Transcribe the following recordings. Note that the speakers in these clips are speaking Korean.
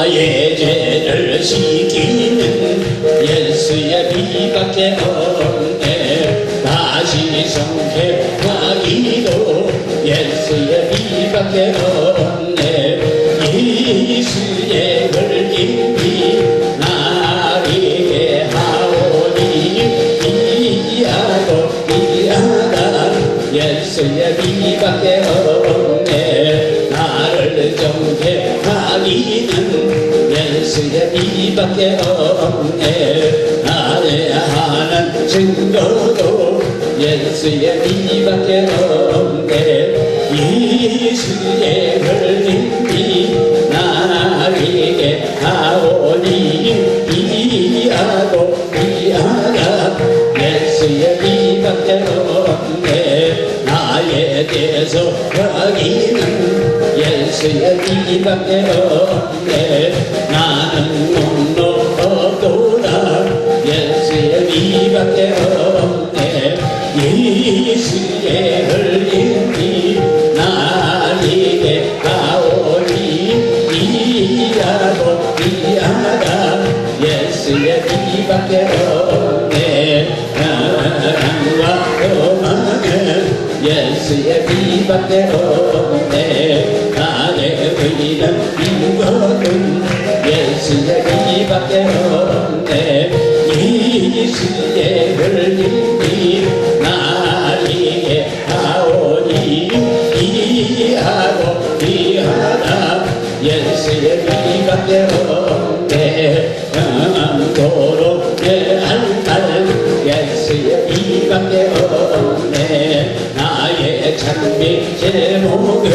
나의 죄를 씻기는 예수의 피밖에 없네. 다시 성회하기도 예수의 피밖에 없네. 예수의 흘림이 나에게 하오니 이하고 이하다 예수의 피밖에 없네. 나를 정죄하기는 예수의 피밖에 없네. 나의 하는 증거도 예수의 피밖에 없네. 예수의 흘림이 나에게 하오니 이하고 이하다 예수의 피밖에 없네. 나에 대해서 여기는 예수의 피밖에 없네. 나는 몸도 없도다 예수의 피밖에 없네. 예수의 흘림이 나에게 하오니 이하고 이하다 예수의 피밖에 없네. 사랑과 평안은 예수의 피밖에 없네. 나의 의는 이거는 예수의 피밖에 없네. 예수의 흘림이 나에게 하오니 이하고 이하다 예수의 피밖에 없네. 영원토록 내할날 예수의 피밖에 없네. 나의 찬미 제목은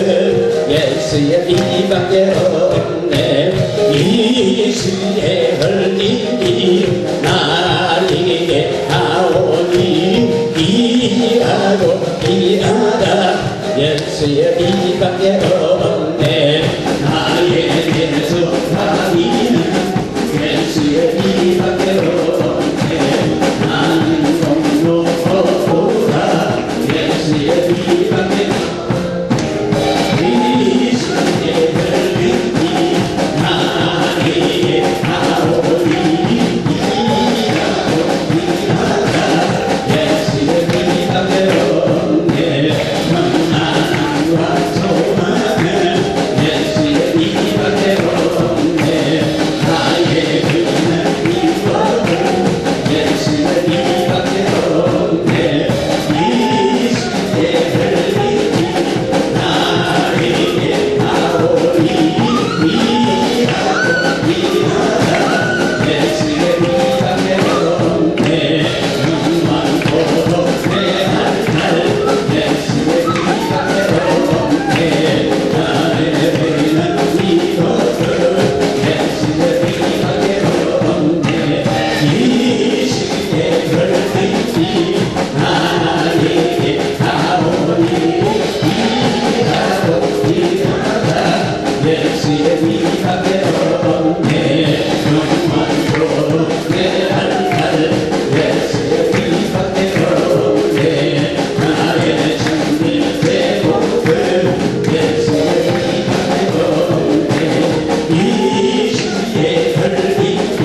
예수의 피밖에 없네. 예수의 흘림이 나에게 하오니 이하고 이하다 예수의 피밖에 없네. 나의 예수 하기는 예수의 피밖에 없네. 나는 공로 없도다 예수의 피밖에 예수의 흘림이 나에게 하오니 이하고 이하다 예수의 피밖에 없네. 평안과 소망은 예수의 피밖에 없네. 나의 그는 이거는 예수의 피밖에 없네. 예수의 흘림이 나에게 하오니 이하고 이하다 예수의 피밖에 없네. 영원토록 내할날 예수의 피밖에 없네. 나의 의는 이거든 예수의 피밖에 없네. 예수의 흘림이 나에게 하오니 이하고 이하다 예수의 피밖에 없네. 영원토록 내할날 예수의 피밖에 없네. 나의 찬미 제목은 예수의 피밖에 없네. 예수의 흘림이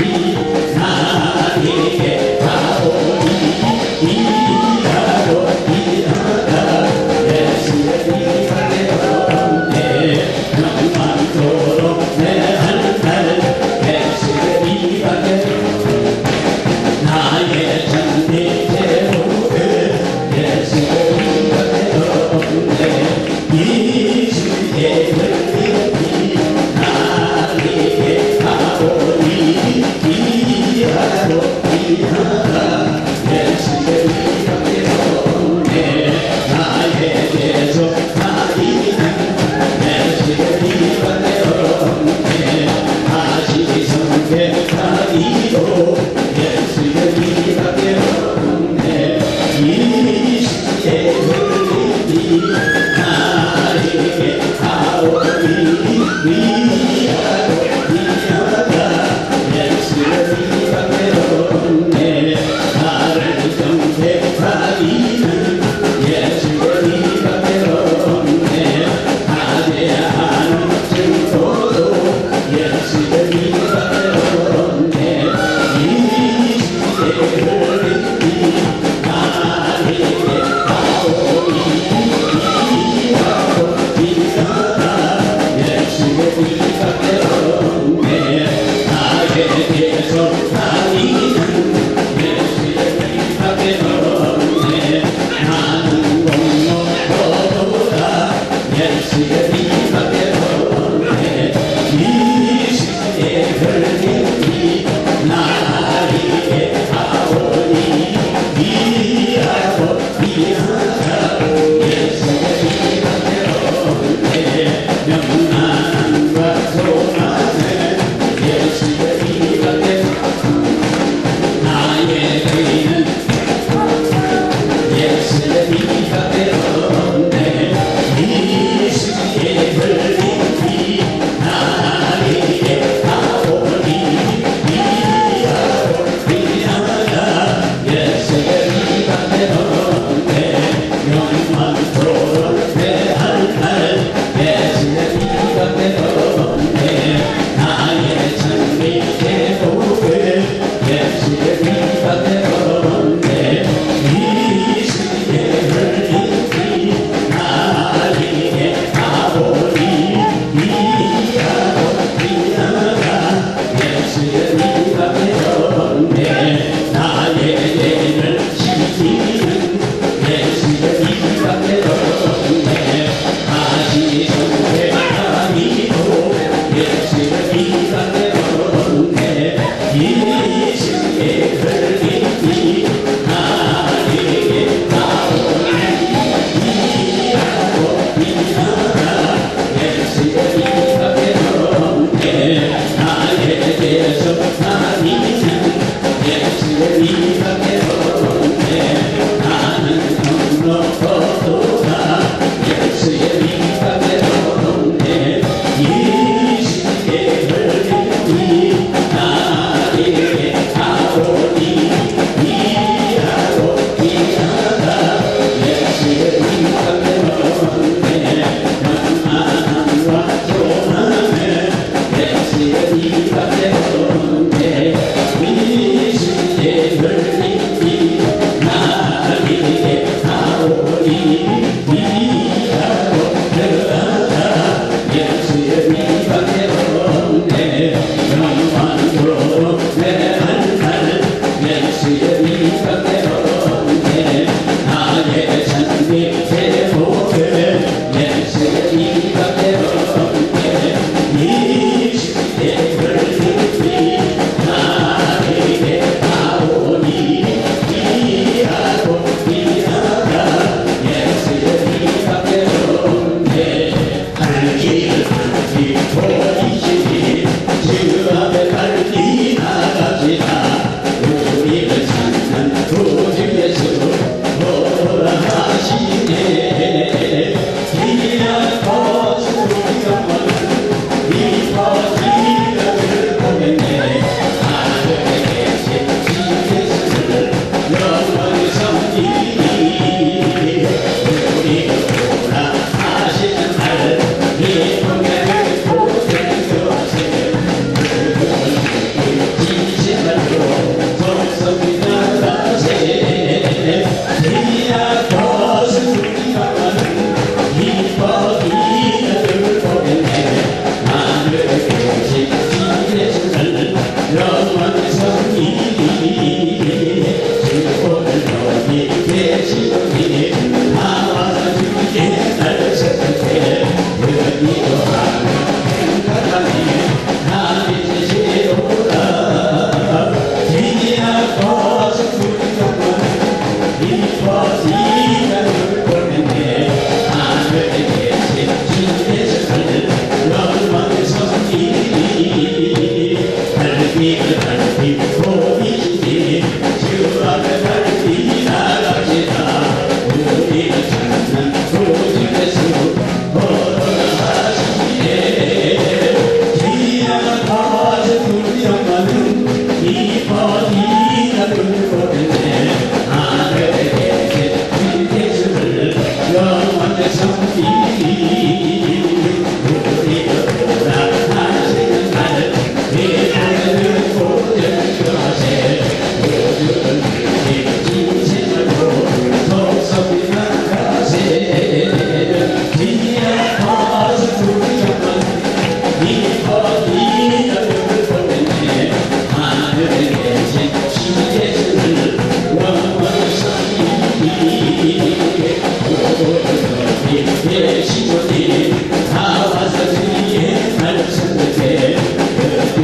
나에게 하오니 이하고 이하다 예수의 피밖에 없네. 영원토록 내할날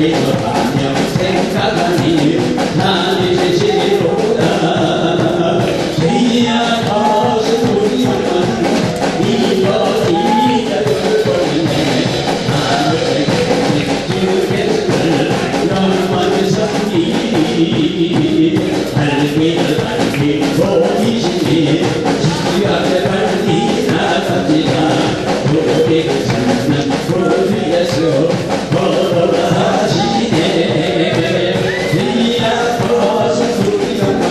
기도하며 생각하니 나는 지시로다 주야 벗은 우리 영혼 이거 이자를 보이네 하늘의 주께서를 영원히 섬기 달기를 달기 보이시니 지지 앞에 발이 나갑니다 우리를 찾는 우리 예수 걸어라 하시네 주야 벗은 우리 영혼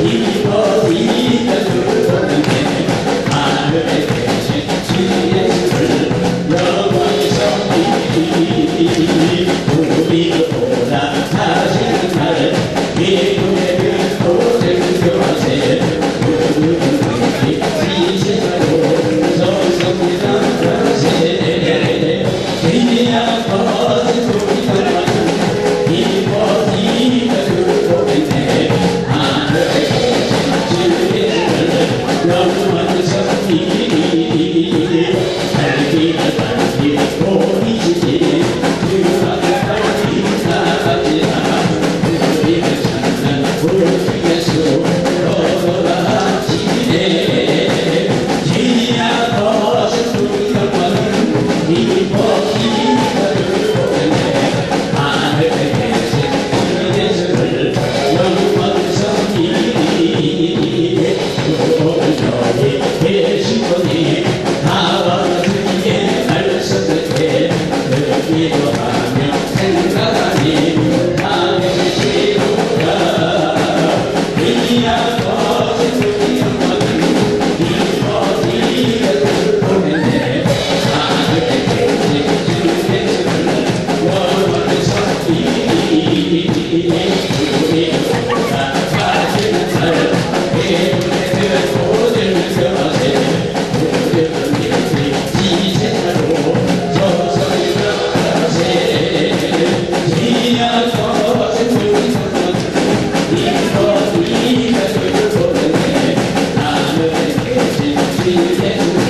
이거 이자를 보이네 하늘에 계신 주 예수를 영원히 섬기 우리를 오락하시는 날 예수의 별도 증교하세 우리는 지시하고 성성이라 하세 주야 벗은 우리 영혼 이곳 이자를 보이네 하늘에 계신 주 예수를 영원히 섬기 달기를 달기 보이시니 주 앞에 발이 나갑니다 우리를 찾는 우리 예수 걸어라 하시네 주야 벗은 우리 영혼 이곳 이자를 보이네 하늘에 계신 주 예수를 영원히 섬기 오늘 여기 계신 분이 나와 주의 말씀을 해 기도하며 생각하니 나의 시로다 이야 벗은 우리 영혼 이곳 이자를 보내네 하늘에 계신 주 예수를 영원히 섬기 우리를 오락하시는 날 예수의 별도를 들어가세 우리를 지시하고 서서히 나가세 주야 벗은 우리 영혼 이곳 이자를 보내네 하늘에 계신 주 예수를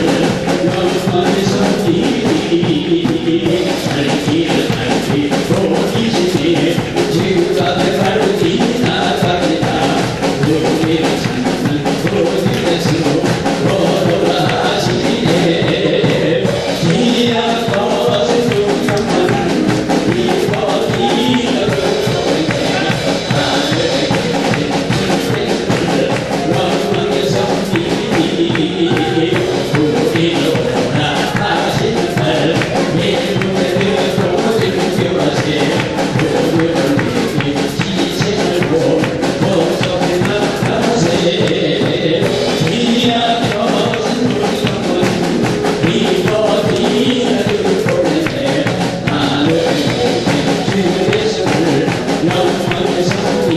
영원히 섬기 달기를 달기 보이시니 주가 내 발이 나갑니다 우리를 찾는 우리 예수 걸어라 하시네 주야 벗은 우리 영혼 이곳 이자를 보이네 하늘에 계신 주 예수를 영원히 섬기 우리를 오락하시는 날 예수의 별도 증교하세 우리를 지시하고 벗어나 나가세 주야 벗은 우리 영혼 이곳 이자를 보내네 하늘에 계신 주 예수를 영원히 섬기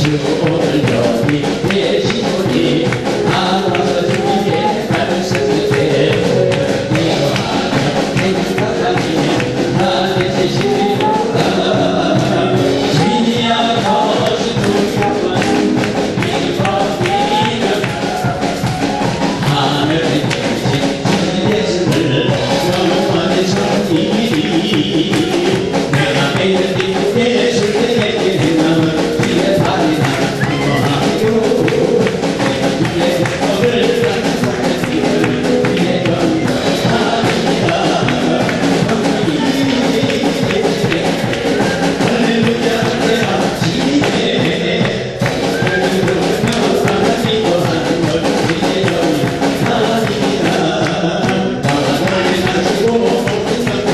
주 오늘 여기 계시오니 나와서 주의 말씀을 해 기도하며 생각하니 나의 지시로다 주야 벗은 우리 영혼 이곳 이자를 하늘에 계신 주 예수를 영원히 섬기 내가 믿는 예수에게 남은 주의 발이 나가요 주의 법을 감사하는 주의 경배합니다 할렐루야 하시네 그러며 하나님도 하는 걸 주의 경배합니다 나와 너를 가지고 모든 것만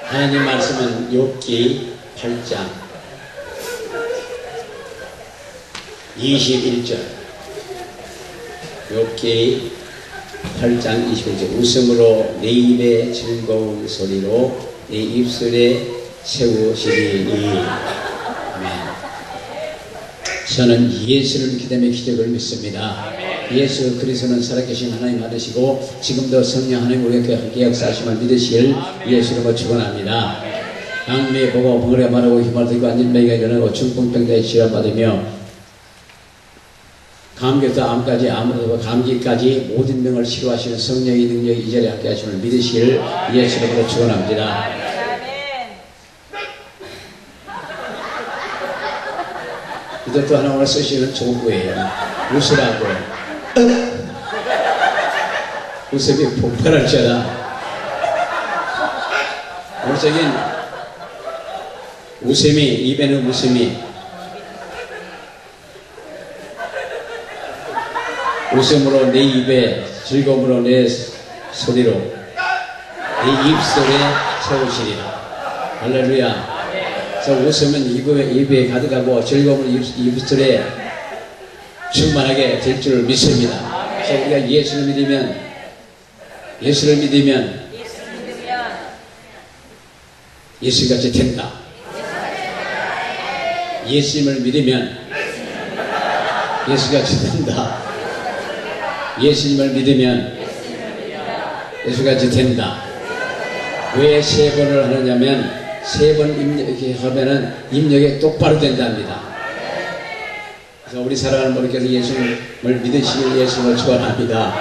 하나님 말씀은 욥기 8장 21절. 욥기 8장 21절. 웃음으로 내 입에 즐거운 소리로 내 입술에 채우시리니. 아멘. 저는 예수를 믿기 때문에 기적을 믿습니다. 예수 그리스도는 살아계신 하나님 아들이시고 지금도 성령 하나님 우리가 함께 역사하심을 믿으시길 예수로 축원합니다. 강미에 보고 벙어리가 말하고 힘을 들고 안진병이가 일어나고 중풍병자에 치료받으며 감기부터 암까지 암으로부터 감기까지 모든 병을 치료하시는 성령의 능력이 이 자리에 함께 하심을 믿으시길 예수로 축원합니다. 이것도 하나 오늘 쓰시는 좋은 거예요. 웃으라고. 웃음이 폭발할 줄알아. 오른쪽엔 웃음이, 입에는 웃음이, 웃음으로 내 입에 즐거움으로 내 소리로 내 입술에 채우시리라. 할렐루야. 그래서 웃음은 입에 가득하고 즐거움은 입술에 충만하게 될 줄 믿습니다. 그래서 우리가 예수를 믿으면 예수같이 된다. 예수님을 믿으면 예수같이 된다. 예수님을 믿으면 예수같이 된다. 왜 세 번을 하느냐면 세 번 이렇게 하면은 입력이 똑바로 된답니다. 그래서 우리 사랑하는 분께서 예수님을 믿으시길 예수님을 축원합니다.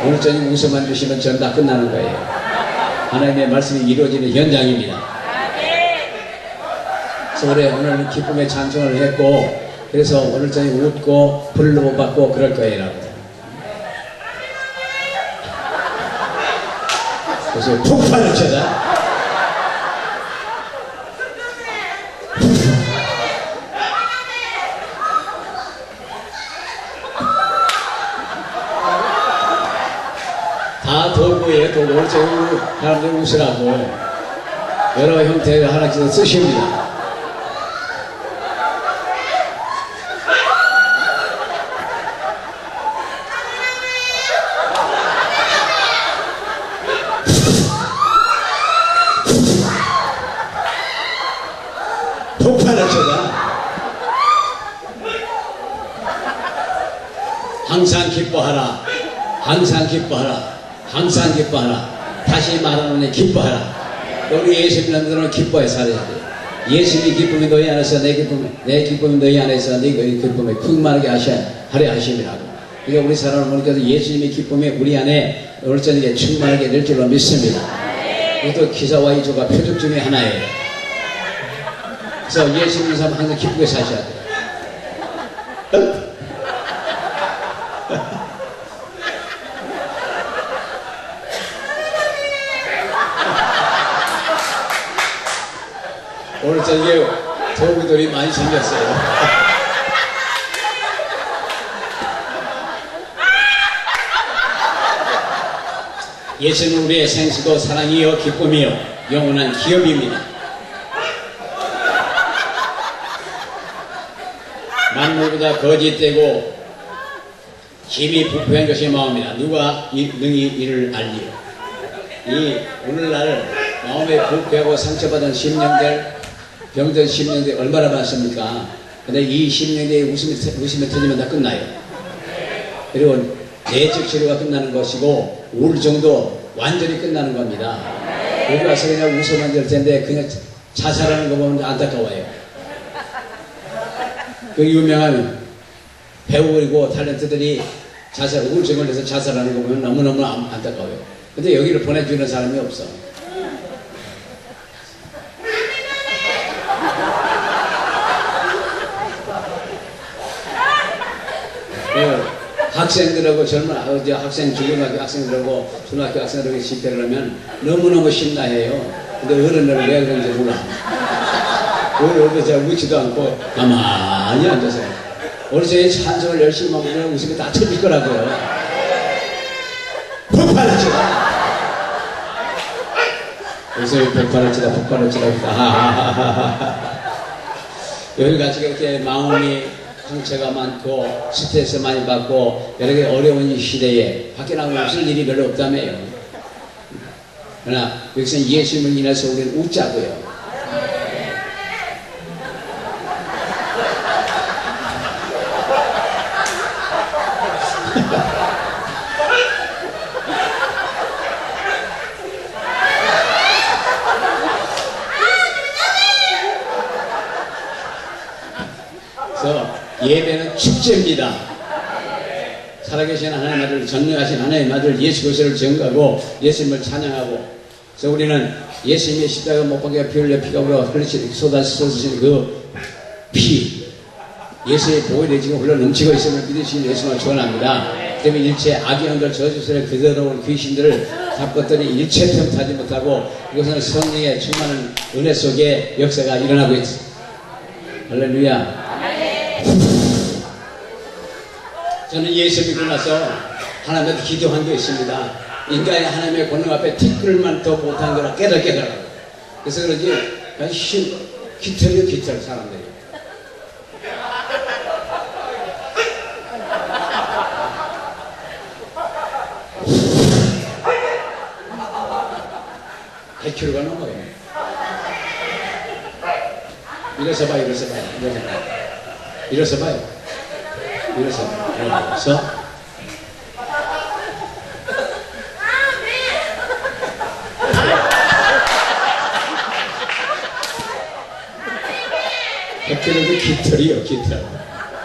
오늘 저녁 웃음만 주시면 전 다 끝나는 거예요. 하나님의 말씀이 이루어지는 현장입니다. 그래서 우리 오늘 기쁨의 찬송을 했고, 그래서 오늘 저녁 웃고 불로 받고 그럴 거예요. 그래서 폭발을 쳐다. 다 도구예요. 도구. 오늘 사람들 웃으라고 여러 형태의 하나님께서 쓰십니다. 폭발을 쳐다. 항상 기뻐하라. 항상 기뻐하라. 항상 기뻐하라. 다시 말하노니 기뻐하라. 우리 예수 믿는 자들은 기뻐해 살아야 돼. 예수님이 기쁨이 너희 안에서 내 기쁨이 너희 안에서 네 기쁨이 풍만하게 하려 하심이라고. 그러니까 우리 사랑하는 분께서 예수님의 기쁨이 우리 안에 오늘 저녁에 충만하게 될 줄로 믿습니다. 이것도 기사와 이조가 표적 중에 하나예요. 그래서 예수 믿는 사람은 항상 기쁘게 사셔야 돼요. 오늘 저녁에 도구들이 많이 생겼어요. 예수는 우리의 생수도 사랑이요 기쁨이요 영원한 기업입니다. 만물보다 거짓되고 힘이 부패한 것이 마음이라 누가 능히 이를 알리요. 이 오늘날 마음에 부패하고 상처받은 심령들, 병든 심령들이 얼마나 많습니까? 근데 이 심령들이 웃음이 터지면 다 끝나요. 그리고 내적 치료가 끝나는 것이고 우울증도 완전히 끝나는 겁니다. 여기 와서 그냥 웃어만 될 텐데 그냥 자살하는 거 보면 안타까워요. 그 유명한 배우이고 탤런트들이 우울증을 해서 자살하는 거 보면 너무너무 안타까워요. 근데 여기를 보내주는 사람이 없어. 학생들하고 젊은 중고등학교 학생들하고 중학교 학생들하고 집회를 하면 너무너무 신나해요. 근데 어른들은 왜 그런지 몰라. 어른들 잘 웃지도 않고 가만히 앉아서 어느 저희 찬송을 열심히 하면 웃음이 다 터질 거라고요. 폭발했지다. 웃음이 폭발했지다. 여기같이 이렇게 마음이 상처가 많고 스트레스 많이 받고 여러 개 어려운 이 시대에 밖에 나가면 웃을 일이 별로 없다며요. 그러나 여기서는 예수님을 인해서 우리는 웃자고요. 그래서 예배는 축제입니다. 살아계신 하나님의 아들, 전능하신 하나님의 아들 예수 그리스도를 증거하고 예수님을 찬양하고, 그래서 우리는 예수님의 십자가 못 박혀 피 흘려 피가 흘러 쏟아지신 그 피, 예수의 보혈이 지금 흘러 넘치고 있음을 믿으시는 예수님을 축원합니다. 때문에 일체 악의 영들 저주스레 그대로 귀신들을 잡것들이 일체 틈타지 못하고 이것은 성령의 충만한 은혜 속에 역사가 일어나고 있습니다. 할렐루야. 저는 예수 믿고 나서 하나님한테 기도한 게 있습니다. 인간이 하나님의 권능 앞에 티끌만 더 못한 거라 깨달아요. 그래서 그런지 깃털이요 사람들이. (100kg가) 넘어요. 일어서 봐요. 일어서 봐요. 그래서 100kg도 깃털이요, 깃털.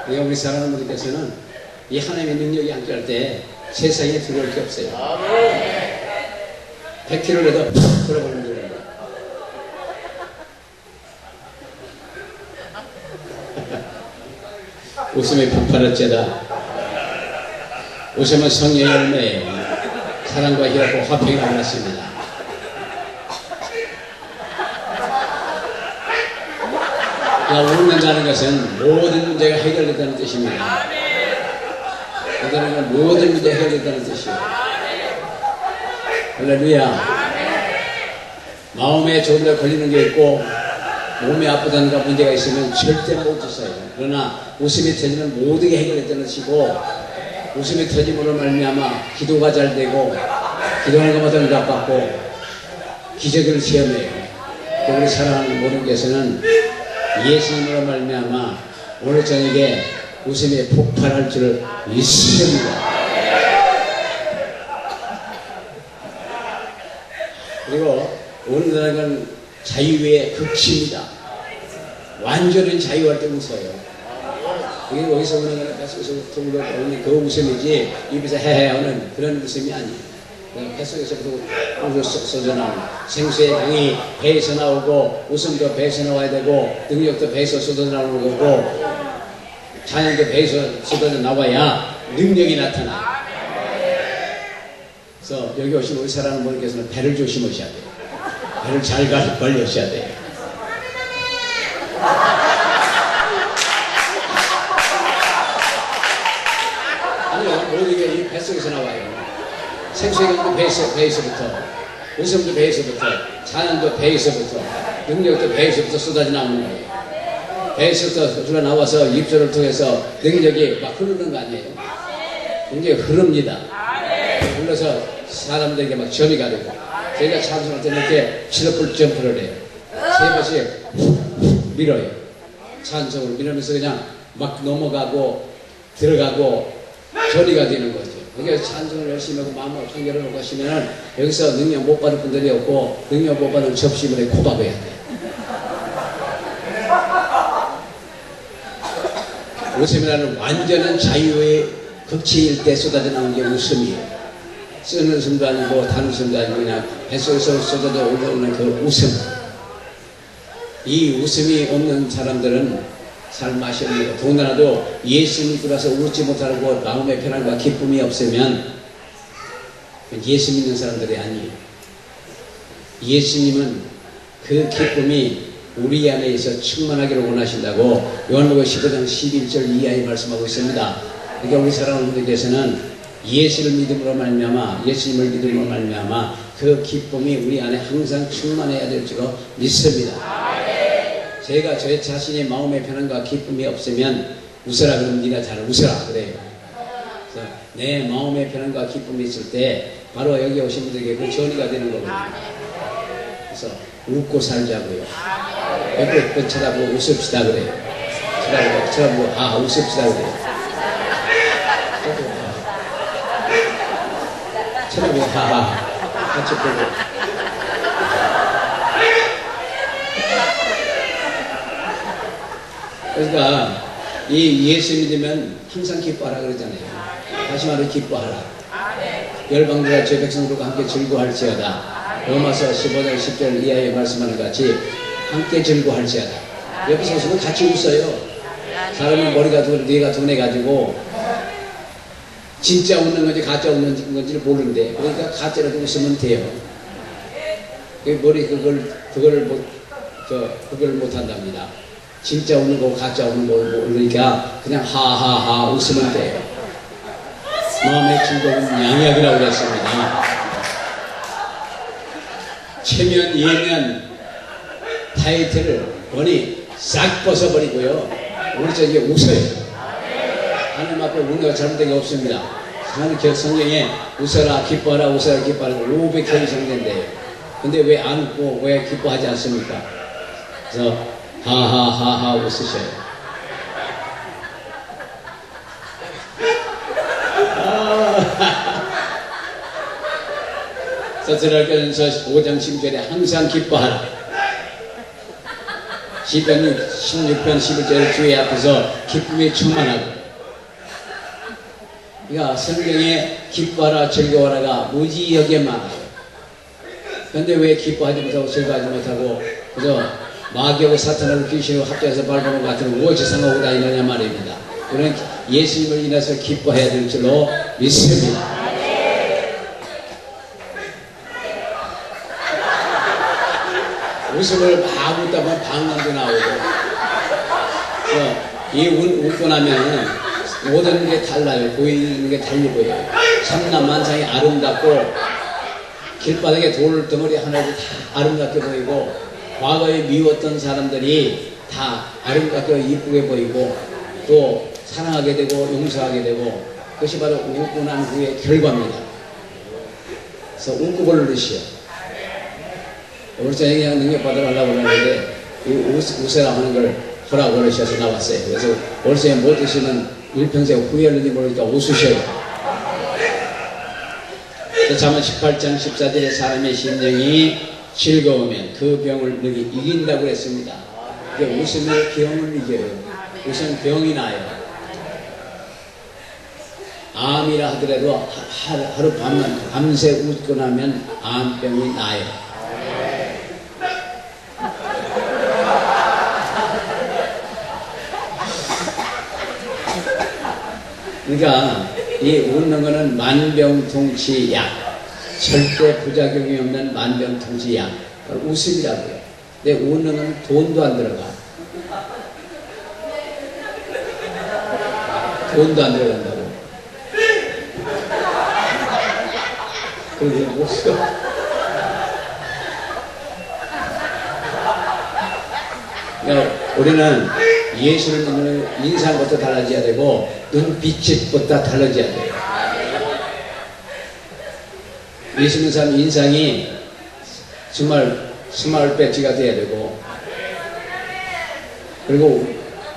그러니까 우리 사랑하는 분들께서는 이 하나님의 능력이 함께할 때 세상에 두려울 게 없어요. 100kg라도 팍 걸어버리는 거예요. 웃음이 폭발했제다. 웃음은 성령의 열매예요. 사랑과 희락과 화평이 나왔습니다. 웃는다는 것은 모든 문제가 해결됐다는 뜻입니다. 그다는 건 모든 문제가 해결됐다는 뜻이에요. 할렐루야. 마음에 조금 더 걸리는 게 있고 몸이 아프다는 문제가 있으면 절대 못 웃어요. 그러나 웃음이 터지면 모든 게 해결됐다는 뜻이고, 웃음이 터짐으로 말미암아 기도가 잘 되고 기도하는 것마다 응답받고 기적을 체험해요. 우리 사랑하는 모든 교회에서는 예수님으로 말미암아 오늘 저녁에 웃음이 폭발할 줄 믿습니다. 그리고 오늘날은 건 자유의 극치입니다. 완전히 자유할 때 웃어요. 이게 어디서 오는 거는 뱃속에서부터 오는 그 웃음이지 입에서 헤헤 하는 그런 웃음이 아니에요. 뱃속에서부터 쏟아 나오는 생수의 강이 배에서 나오고 웃음도 배에서 나와야 되고 능력도 배에서 쏟아 나오는 거고 찬양도 배에서 쏟아져 나와야 능력이 나타나요. 그래서 여기 오신 우리 사랑하는 분께서는 배를 조심하셔야 돼요. 배를 잘 걸려셔야 돼요. 뱃속에서 나와요. 생수의 배에서부터, 웃음도 배에서부터, 찬양도 배에서부터, 능력도 배에서부터 쏟아져 나오는 거예요. 배에서부터 흘러나와서 입술을 통해서 능력이 막 흐르는 거 아니에요. 굉장히 흐릅니다. 흘러서 사람들에게 막 전이가 되고, 저희가 찬송할 때는 이렇게 트러플 점프를 해요. 세 번씩 밀어요. 찬송을 밀으면서 그냥 막 넘어가고 들어가고 전이가 되는 거죠. 그러니까 찬송을 열심히 하고 마음을 한결을 놓고 하시면 여기서 능력 못 받을 분들이 없고 능력 못 받은 접시물에 코박아야 돼요. 웃음이라는 완전한 자유의 극치일 때 쏟아져 나오는 게 웃음이에요. 쓰는 웃음도 아니고 다른 웃음도 아니고 그냥 뱃속에서 쏟아져 올라오는 그 웃음. 이 웃음이 없는 사람들은 삶 맛이 없는 거. 더군다나도 예수 믿고 나서 웃지 못하고 마음의 편안과 기쁨이 없으면 예수 믿는 사람들이 아니에요. 예수님은 그 기쁨이 우리 안에 있어 충만하기를 원하신다고 요한복음 15장 11절 이하에 말씀하고 있습니다. 그러니까 우리 사랑하는 분들께서는 예수를 믿음으로 말미암아, 예수님을 믿음으로 말미암아 그 기쁨이 우리 안에 항상 충만해야 될 줄로 믿습니다. 제가 저 자신의 마음의 편안과 기쁨이 없으면 웃어라 그러면 네가 잘 웃어라 그래요. 그래서 내 마음의 편안과 기쁨이 있을 때 바로 여기 오신 분들에게 그 전이가 되는 거거든요. 그래서 웃고 살자고요. 옆에 쳐다보고 웃읍시다 그래요. 쳐다보고 웃읍시다 그래요. 쳐다보고 같이 보고. 그러니까 이 예수 믿으면 항상 기뻐하라 그러잖아요. 다시 말해 기뻐하라. 열방들과 제 백성들과 함께 즐거워할지어다. 로마서 15장 10절 이하에 말씀하는 같이 함께 즐거워할지어다. 옆에서 오시면 같이 웃어요. 사람은 머리가 뇌가 둔해가지고 진짜 웃는 건지 가짜 웃는 건지를 모르는데, 그러니까 가짜라도 웃으면 돼요. 그걸 못한답니다. 진짜 웃는 거 가짜 웃는 거 모르니까 그냥 하하하 웃으면 돼요. 마음의 즐거움은 양약이라고 그랬습니다. 체면, 예면, 타이틀을 머리 싹 벗어버리고요. 우리 저기 웃어요. 하나님 앞에 웃는 거 잘못된 게 없습니다. 하나님 성경에 웃어라 기뻐하라 웃어라 기뻐하라 500회이 성경인데요. 근데 왜 안 웃고 왜 기뻐하지 않습니까? 그래서 하하하하 웃으셔요. 서술할교전서 5장 10절에 항상 기뻐하라. 시편 16편 11절에 주의 앞에서 기쁨이 충만하고. 그러니까 성경에 기뻐하라 즐거워라가 무지하게 많아요. 그런데 왜 기뻐하지 못하고 즐거워하지 못하고 그저 마귀하고 사탄하고 귀신하고 합작해서 밟아먹은 것 같은 무엇이 상하고 다니느냐 말입니다. 우리는 예수님을 인해서 기뻐해야 될 줄로 믿습니다. 웃음을 막 웃다 보면 방랑도 나오고, 그래서 이 웃고 나면 모든 게 달라요. 보이는 게 달리 보여요. 천남만상이 아름답고 길바닥에 돌덩어리 하나도 다 아름답게 보이고, 과거에 미웠던 사람들이 다 아름답게 이쁘게 보이고 또 사랑하게 되고 용서하게 되고, 그것이 바로 웃고 난 후의 결과입니다. 그래서 웃고 버릇이요. 우리 저에게 그냥 능력 받으라고 그러는데 웃으라 하는 걸 허락 그러셔서 나왔어요. 그래서 월세에 못 드시는 일평생 후회하는지 모르니까 웃으셔요. 잠언 18장 14절에 사람의 심령이 즐거우면 그 병을 능히 이긴다고 했습니다. 웃으면 병을 이겨요. 웃으면 병이 나요. 암이라 하더라도 하루 밤새 웃고 나면 암병이 나요. 그러니까 이 웃는 거는 만병통치약, 절대 부작용이 없는 만병통치약, 웃음이라고요. 근데 웃는 건 돈도 안 들어가. 돈도 안 들어간다고. 그런 거 없어. 그러니까 우리는 예수를 믿는 인상부터 달라져야 되고 눈빛부터 달라져야 돼요. 예수 믿는 사람 인상이 정말 스마일 배지가 돼야 되고, 그리고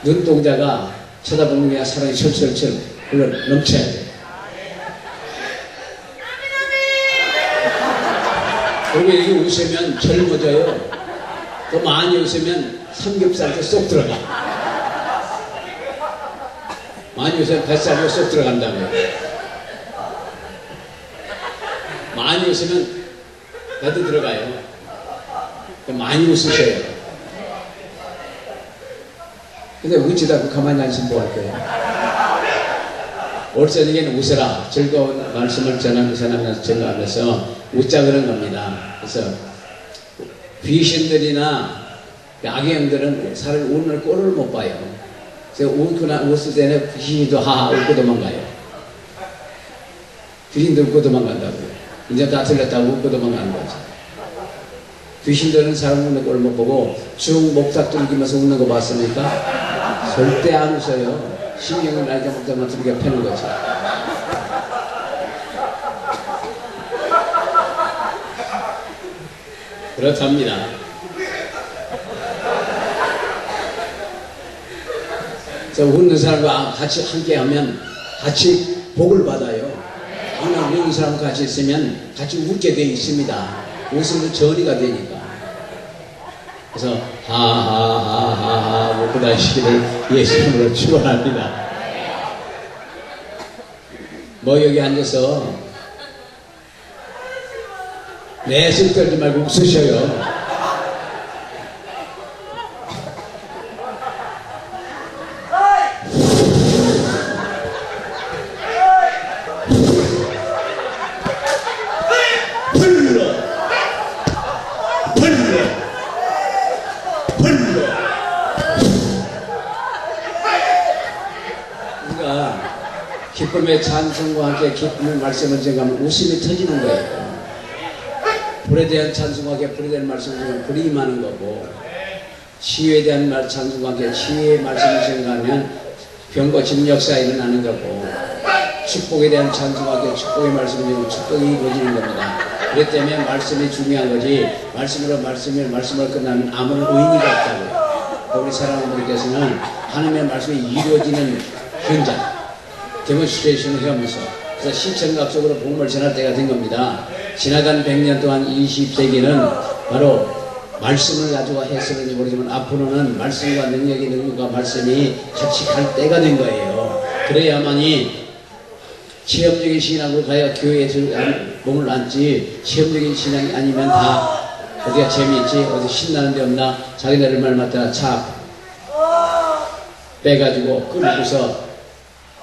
눈동자가 쳐다보는 게 사랑이 철철철 흘러 넘쳐야 돼요. 그리고 여기 웃으면 젊어져요. 또 많이 웃으면 삼겹살도 쏙 들어가. 많이 웃으면 뱃살도 쏙 들어간다고요. 많이 웃으면 배도 들어가요. 많이 웃으셔요. 근데 웃지다 가만히 앉으면 뭐 할 거예요? 올 저녁에는 웃어라. 즐거운 말씀을 전하면서 웃자 그런 겁니다. 그래서 귀신들이나 악영들은 사람이 우는 꼴을 못 봐요. 그래서 웃을 때는 귀신도 하하 웃고 도망가요. 귀신도 웃고 도망간다고요. 이제 다 틀렸다고 웃고 도망가는 거죠. 귀신들은 사람 웃는 꼴을 못 보고 쭉 목탁 뚫기면서 웃는 거 봤습니까? 절대 안 웃어요. 신경을 날개 목탁만 두르게 패는 거죠. 그렇답니다. 그래서 웃는 사람과 같이 함께 하면 같이 복을 받아요. 항상 웃는 사람과 같이 있으면 같이 웃게 되어 있습니다. 웃음도 전이가 되니까. 그래서 하하하하하 웃고 다니시기를 예수 이름으로 축원합니다. 뭐 여기 앉아서 내숭 떨지 말고 웃으셔요. 기쁨의 찬송과 함께 기쁨의 말씀을 전하면 웃음이 터지는 거예요. 불에 대한 찬송과 함께 불에 대한 말씀을 전하면 불이 임하는 거고, 치유에 대한 찬송과 함께 치유의 말씀을 전하면 병과 진 역사가 일어나는 거고, 축복에 대한 찬송과 함께 축복의 말씀을 전하면 축복이 이루어지는 겁니다. 그렇기 때문에 말씀이 중요한 거지, 말씀을 끝나면 아무런 의미가 없다고요. 우리 사랑하는 분께서는 하나님의 말씀이 이루어지는 현장, 데몬스트레이션을 하면서, 그래서 시청각적으로 복음을 전할 때가 된 겁니다. 지나간 100년 동안 20세기는 바로 말씀을 가지고 해석은지 모르지만 앞으로는 말씀과 능력과 말씀이 같이 갈 때가 된 거예요. 그래야만이 체험적인 신앙으로 가야 교회에 몸을 앉지, 체험적인 신앙이 아니면 다 어디가 재미있지, 어디 신나는 데 없나, 자기네들 말 맞다가 차 빼가지고 끊고서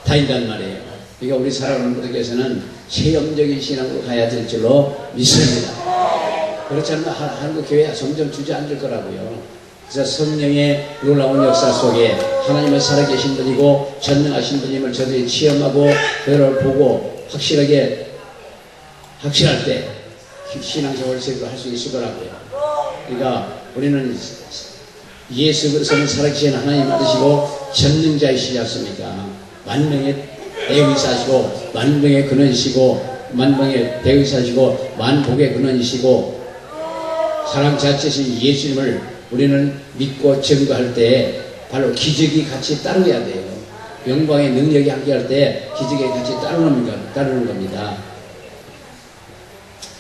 다닌단 말이에요. 그러니까 우리 사랑하는 분들께서는 체험적인 신앙으로 가야 될 줄로 믿습니다. 그렇지 않으면 한국 교회가 점점 주저앉을 거라고요. 그래서 성령의 놀라운 역사 속에 하나님은 살아계신 분이고 전능하신 분임을 저들이 체험하고 그를 보고 확실할 때 신앙생활을 제대로 할 수 있을 거라고요. 그러니까 우리는 예수 그리스도는 살아계신 하나님 받으시고 전능자이시지 않습니까? 만명의 대의사시고 만명의 근원이시고 만명의 대의사시고 만복의 근원이시고 사랑 자체신 예수님을 우리는 믿고 증거할 때 바로 기적이 같이 따르야 돼요. 영광의 능력이 함께할 때 기적이 같이 따르는 겁니다.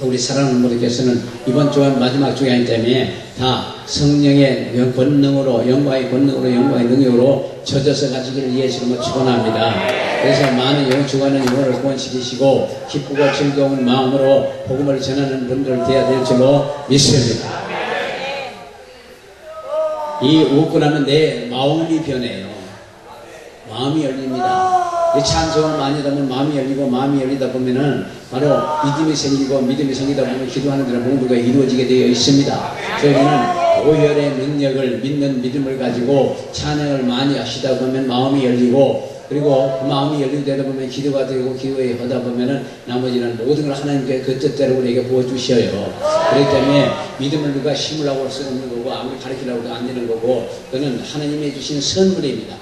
우리 사랑하는 분들께서는 이번 주간 마지막 주간이기 때문에 다 성령의 권능으로 영광의 권능으로 영광의 능력으로 젖어서 가지기를 예수님으로 축원합니다. 그래서 많은 주간은 영혼을 구원시키시고 기쁘고 즐거운 마음으로 복음을 전하는 분들 되어야 될 줄로 믿습니다. 이 웃고 나면 내 마음이 변해요. 마음이 열립니다. 이 찬송을 많이 하다 보면 마음이 열리고 마음이 열리다 보면은 바로 믿음이 생기고 믿음이 생기다 보면 기도하는 데는 공부가 이루어지게 되어 있습니다. 저희는 오열의 능력을 믿는 믿음을 가지고 찬양을 많이 하시다 보면 마음이 열리고 그리고 그 마음이 열리되다 보면 기도가 되고 기도에 하다 보면은 나머지는 모든 걸 하나님께 그 뜻대로 우리에게 부어주셔요. 그렇기 때문에 믿음을 누가 심으려고 할 수 없는 거고 아무리 가르치려고 해도 안 되는 거고 그는 하나님이 주신 선물입니다.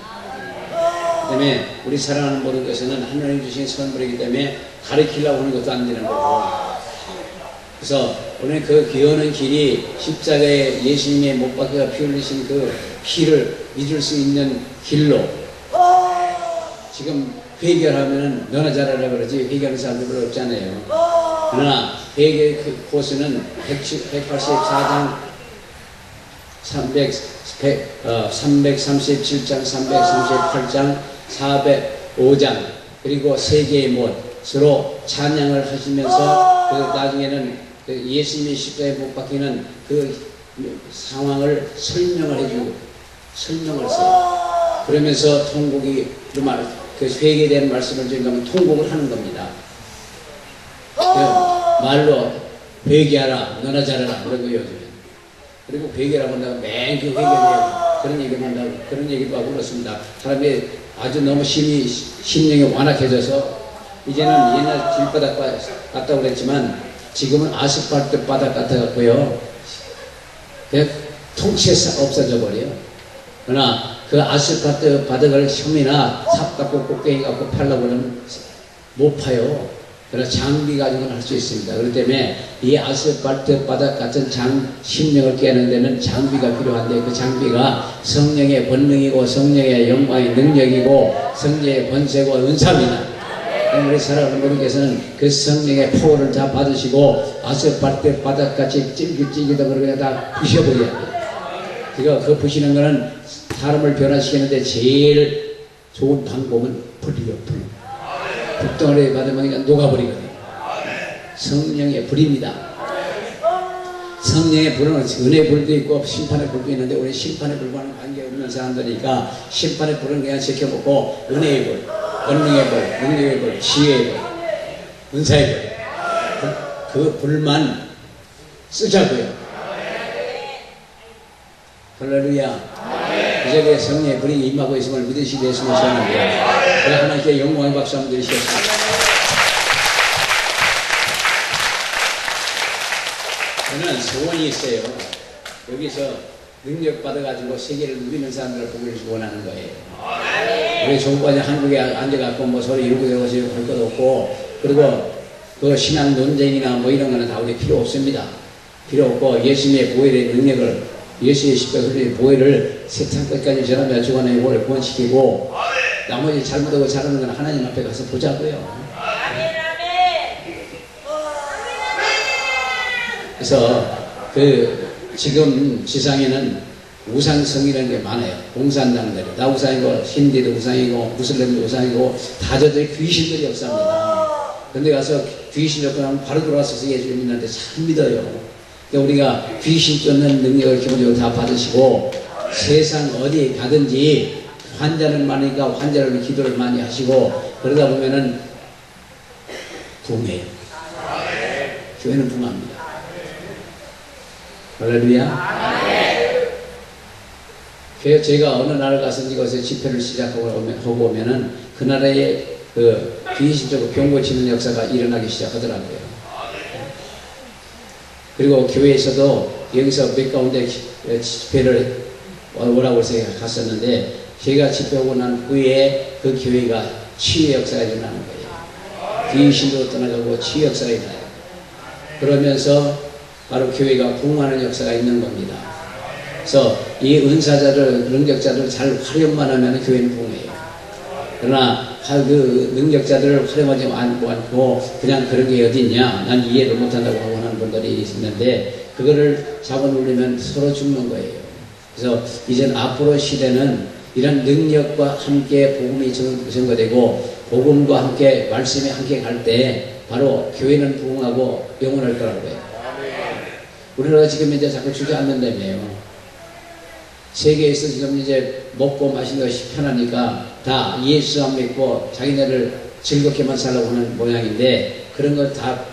그 때문에 우리 사랑하는 모든 것은 하나님 주신 선물이기 때문에 가르치려고 하는 것도 안 되는 거고 그래서 오늘 그 기어는 길이 십자가에 예수님의 못 박혀 피 흘리신 그 피를 믿을 수 있는 길로 지금 회개하면은 너나 잘하라 그러지 회개하는 사람들 별로 없잖아요. 그러나 회개 그 코스는 184장 337장 338장 405장 그리고 세 개의 못으로 찬양을 하시면서 그 나중에는 그 예수님의 십자가에 못 박히는 그 상황을 설명을 해주고 설명을 써요. 그러면서 통곡이 그 회개된 말씀을 드리면 통곡을 하는 겁니다. 말로 회개하라 너나 잘하라 그런 거예요. 그리고 회개라고 한다고 맨 그 회개해요. 그런 얘기만 한다고 그런 얘기도 하고 그렇습니다. 사람이 아주 너무 심령이 완악해져서 이제는 옛날 길바닥 같다고 그랬지만 지금은 아스팔트 바닥 같아갖고요. 그냥 통째로 없어져 버려요. 그러나 그 아스팔트 바닥을 혐이나 삽 갖고 꼭대기 갖고 팔려고 그러면 못 파요. 그래서 장비 가지고는 할 수 있습니다. 그렇기 때문에 이 아스팔트 바닥 같은 심령을 깨는 데는 장비가 필요한데 그 장비가 성령의 본능이고 성령의 영광의 능력이고 성령의 권세고 은사입니다. 우리 사랑하는 분께서는 그 성령의 포를 다 받으시고 아스팔트 바닥같이 찔깃찔깃하고 그냥 다 부셔버려야 돼요. 그거 부시는 거는 사람을 변화시키는데 제일 좋은 방법은 불이요, 불. 불덩어리 받으면 그냥 녹아버리거든요. 성령의 불입니다. 성령의 불은 은혜의 불도 있고 심판의 불도 있는데 우리 심판의 불과는 관계없는 사람들이니까 심판의 불은 그냥 지켜보고 은혜의 불, 권능의 불, 능력의 불, 지혜의 불, 은사의 불 그 불만 쓰자고요. 할렐루야. 이 자리에 성령의 불이 임하고 있음을 믿으시기 위해서 모셔옵니다. 하나님께 영광의 박수 한번 드리시겠습니다. 저는 소원이 있어요. 여기서 능력 받아가지고 세계를 누비는 사람들을 보기를 원하는 거예요. 우리 종과자 한국에 앉아갖고 뭐 서로 이러고 저러고 할 것도 없고 그리고 그 신앙 논쟁이나 뭐 이런 거는 다 우리 필요 없습니다. 필요 없고 예수님의 보혈의 능력을 예수의 십자가의 보혈을 세상 끝까지 전하며 주관의 보혈을 구원시키고 나머지 잘못하고 잘하는 건 하나님 앞에 가서 보자고요. 그래서 그 지금 지상에는 우상성이라는 게 많아요. 공산당들이 다 우상이고 힌디도 우상이고 무슬림도 우상이고 다저들이 귀신들이 역사합니다. 그런데 가서 귀신 쫓고 나면 바로 돌아와서 예수를 믿는데 참 믿어요. 그러니까 우리가 귀신 쫓는 능력을 기본적으로 다 받으시고 세상 어디 가든지 환자는 많으니까 환자를 위해 기도를 많이 하시고 그러다 보면은 붕해요. 교회는 붕합니다. 할렐루야. 그래서 제가 어느 나라를 가서 이곳에 집회를 시작하고 오면은 그 나라에 그 귀신적으로 병 고치는 역사가 일어나기 시작하더라고요. 그리고 교회에서도 여기서 몇 가운데 집회를 오라고 해서 갔었는데 제가 집회하고 난 후에 그 교회가 치유의 역사가 일어나는 거예요. 귀신도 떠나가고 치유 역사가 일어나요. 그러면서 바로 교회가 부흥하는 역사가 있는 겁니다. 그래서 이 은사자들, 능력자들을 잘 활용만 하면 교회는 부흥해요. 그러나 그 능력자들을 활용하지 않고 그냥 그런 게 어딨냐, 난 이해를 못한다고 하고 하는 분들이 있는데 그거를 잡아놓으려면 서로 죽는 거예요. 그래서 이제 앞으로 시대는 이런 능력과 함께 복음이 증거되고 복음과 함께 말씀이 함께 갈 때 바로 교회는 부흥하고 영원할 거라고요. 우리나라가 지금 이제 자꾸 주저앉는다며요. 세계에서 지금 이제 먹고 마시는 것이 편하니까 다 예수 안 믿고 자기네를 즐겁게만 살라고 하는 모양인데 그런 걸 다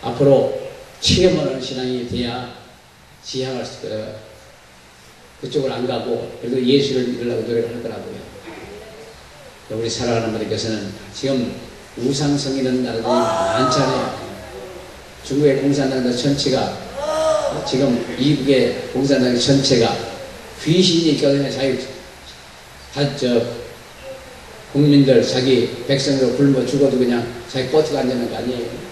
앞으로 체험하는 신앙이 돼야 지향할 수 있어요. 그쪽을 안 가고 그래도 예수를 믿으려고 노력할 거라고요. 우리 사랑하는 분들께서는 지금 우상성이라는 나라들이 많잖아요. 중국의 공산당들 전체가, 지금 미국의 공산당 전체가 귀신이니까 그냥 국민들, 자기 백성들 굶어 죽어도 그냥 자기 버티고 앉는 거 아니에요.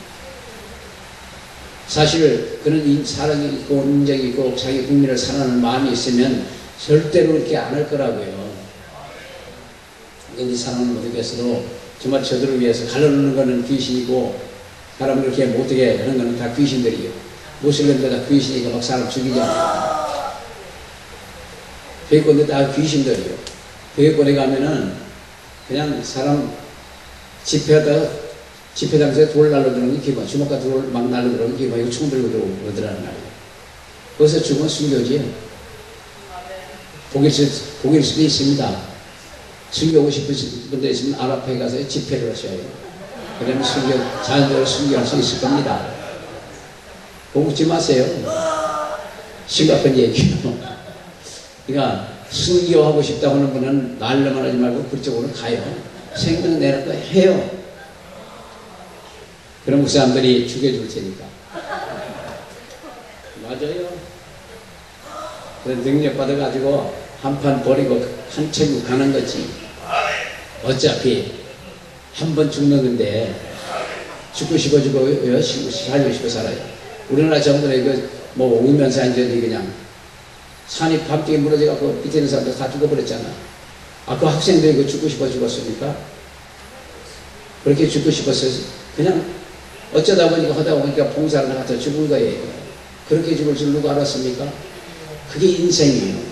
사실 그런 사랑이 있고 인정이 있고 자기 국민을 사랑하는 마음이 있으면 절대로 이렇게 안 할 거라고요. 우리 사랑하는 분들께서도 정말 저들을 위해서 갈라놓는 거는 귀신이고, 사람을 이렇게 못되게 하는 거는 다 귀신들이에요. 무슬림들 다 귀신이니까 막 사람 죽이잖아요. 교회권들 다 귀신들이에요. 교회권에 가면은 그냥 사람 집회장소에 돌 날려들어오는 게 기본, 주먹과 돌 막 날려들어오는 게 기본이고 총 들고 들어오더라는 말이에요. 거기서 죽으면 순교지예요. 복일 수도 있습니다. 순교하고 싶으신 분들 있으면 아랍에 가서 집회를 하셔야 해요. 그러면 자연적으로 순교할 수 있을 겁니다. 묻지 마세요. 심각한 얘기예요. 그러니까 순교하고 싶다고 하는 분은 말로만 하지 말고 그쪽으로 가요. 생명 내는 거 해요. 그럼 그 사람들이 죽여줄 테니까. 맞아요. 그런 능력 받아가지고 한판 버리고 한층 가는 거지. 어차피 한 번 죽는 건데 죽고 싶어 살고 싶어 살아요. 우리나라 정부는 이거 뭐 울면서 앉았더니 그냥 산이 밤중에 무너져갖고 밑에 있는 사람들 다 죽어버렸잖아. 그 학생들이 이거 죽고 싶어 죽었습니까? 그렇게 죽고 싶었어요. 그냥 어쩌다 보니까 하다 보니까 봉사를 나가서 죽은 거예요. 그렇게 죽을 줄 누가 알았습니까? 그게 인생이에요.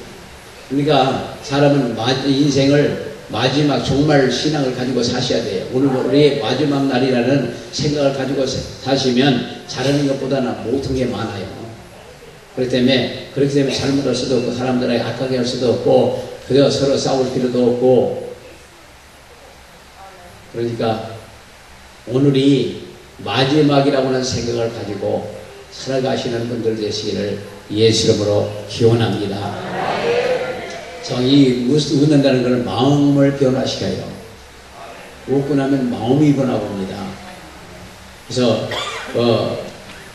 그러니까 사람은 인생을 마지막 종말 신앙을 가지고 사셔야 돼요. 오늘 우리의 마지막 날이라는 생각을 가지고 사시면 잘하는 것보다는 못한 게 많아요. 그렇기 때문에 잘못할 수도 없고 사람들에게 악하게 할 수도 없고 그저 서로 싸울 필요도 없고, 그러니까 오늘이 마지막이라고 하는 생각을 가지고 살아가시는 분들 되시기를 예수 이름으로 기원합니다. 이 웃는다는 것은 마음을 변화시켜요. 웃고 나면 마음이 변화합니다. 그래서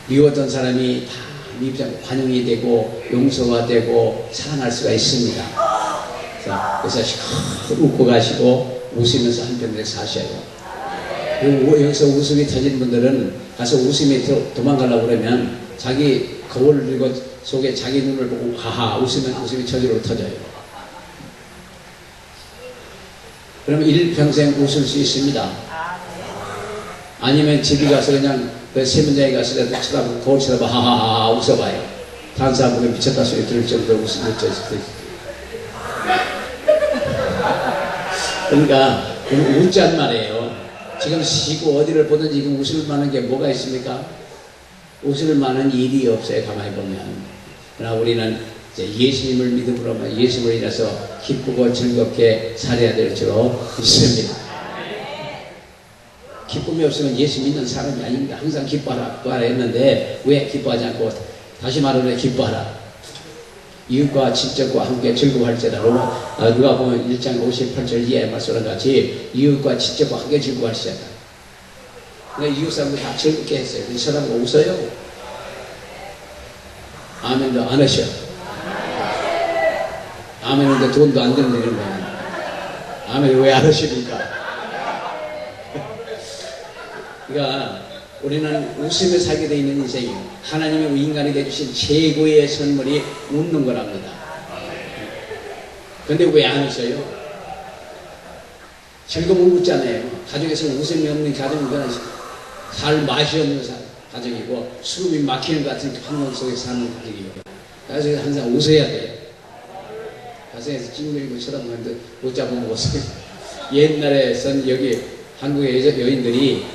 미웠던 사람이 다 미흡장 환영이 되고 용서가 되고 사랑할 수가 있습니다. 그래서 웃고 가시고 웃으면서 한편에 사셔요. 그리고 여기서 웃음이 터진 분들은 가서 웃음이 도망가려고 그러면 자기 거울 속에 자기 눈을 보고 하하 웃으면 웃음이 저절로 터져요. 그러면 일평생 웃을 수 있습니다. 아니면 집에 가서 그냥 세면장에 가서 쳐다보고 거울 쳐다보고 하하하 웃어봐요. 다른 사람 보면 미쳤다 소리 들을 정도로 웃을 수 있어요. 그러니까 웃자는 말이에요. 지금 쉬고 어디를 보든지 지금 웃을 만한 게 뭐가 있습니까? 웃을 만한 일이 없어요. 가만히 보면. 그러나 우리는 예수님을 믿음으로 예수님을 인해서 기쁘고 즐겁게 살아야 될 줄로 믿습니다. 기쁨이 없으면 예수 믿는 사람이 아닙니다. 항상 기뻐하라 했는데 왜 기뻐하지 않고 다시 말하면 기뻐하라. 이웃과 친척과 함께 즐거워할지라. 누가 보면 1장 58절 이하의 말씀과 같이 이웃과 친척과 함께 즐거워할지라. 그러니까 이웃 사람들 다 즐겁게 했어요. 쳐다보고 웃어요. 아멘도 안 하셔. 아멘인데 돈도 안 드는 거야. 아멘 왜 안 하십니까? 그러니까 우리는 웃으며 살게 되어 있는 인생이에요. 하나님의 인간이 되주신 최고의 선물이 웃는 거랍니다. 근데 왜 안 웃어요? 즐거움을 웃잖아요. 가족에서 웃음이 없는 가정은 그냥 살 맛이 없는 가정이고 숨이 막히는 것 같은 환경 속에 사는 가정이에요. 그래서 항상 웃어야 돼요. 가정에서 찡그리고 쳐다보는데 못 잡아먹었어요. 옛날에 선 여기 한국의 여인들이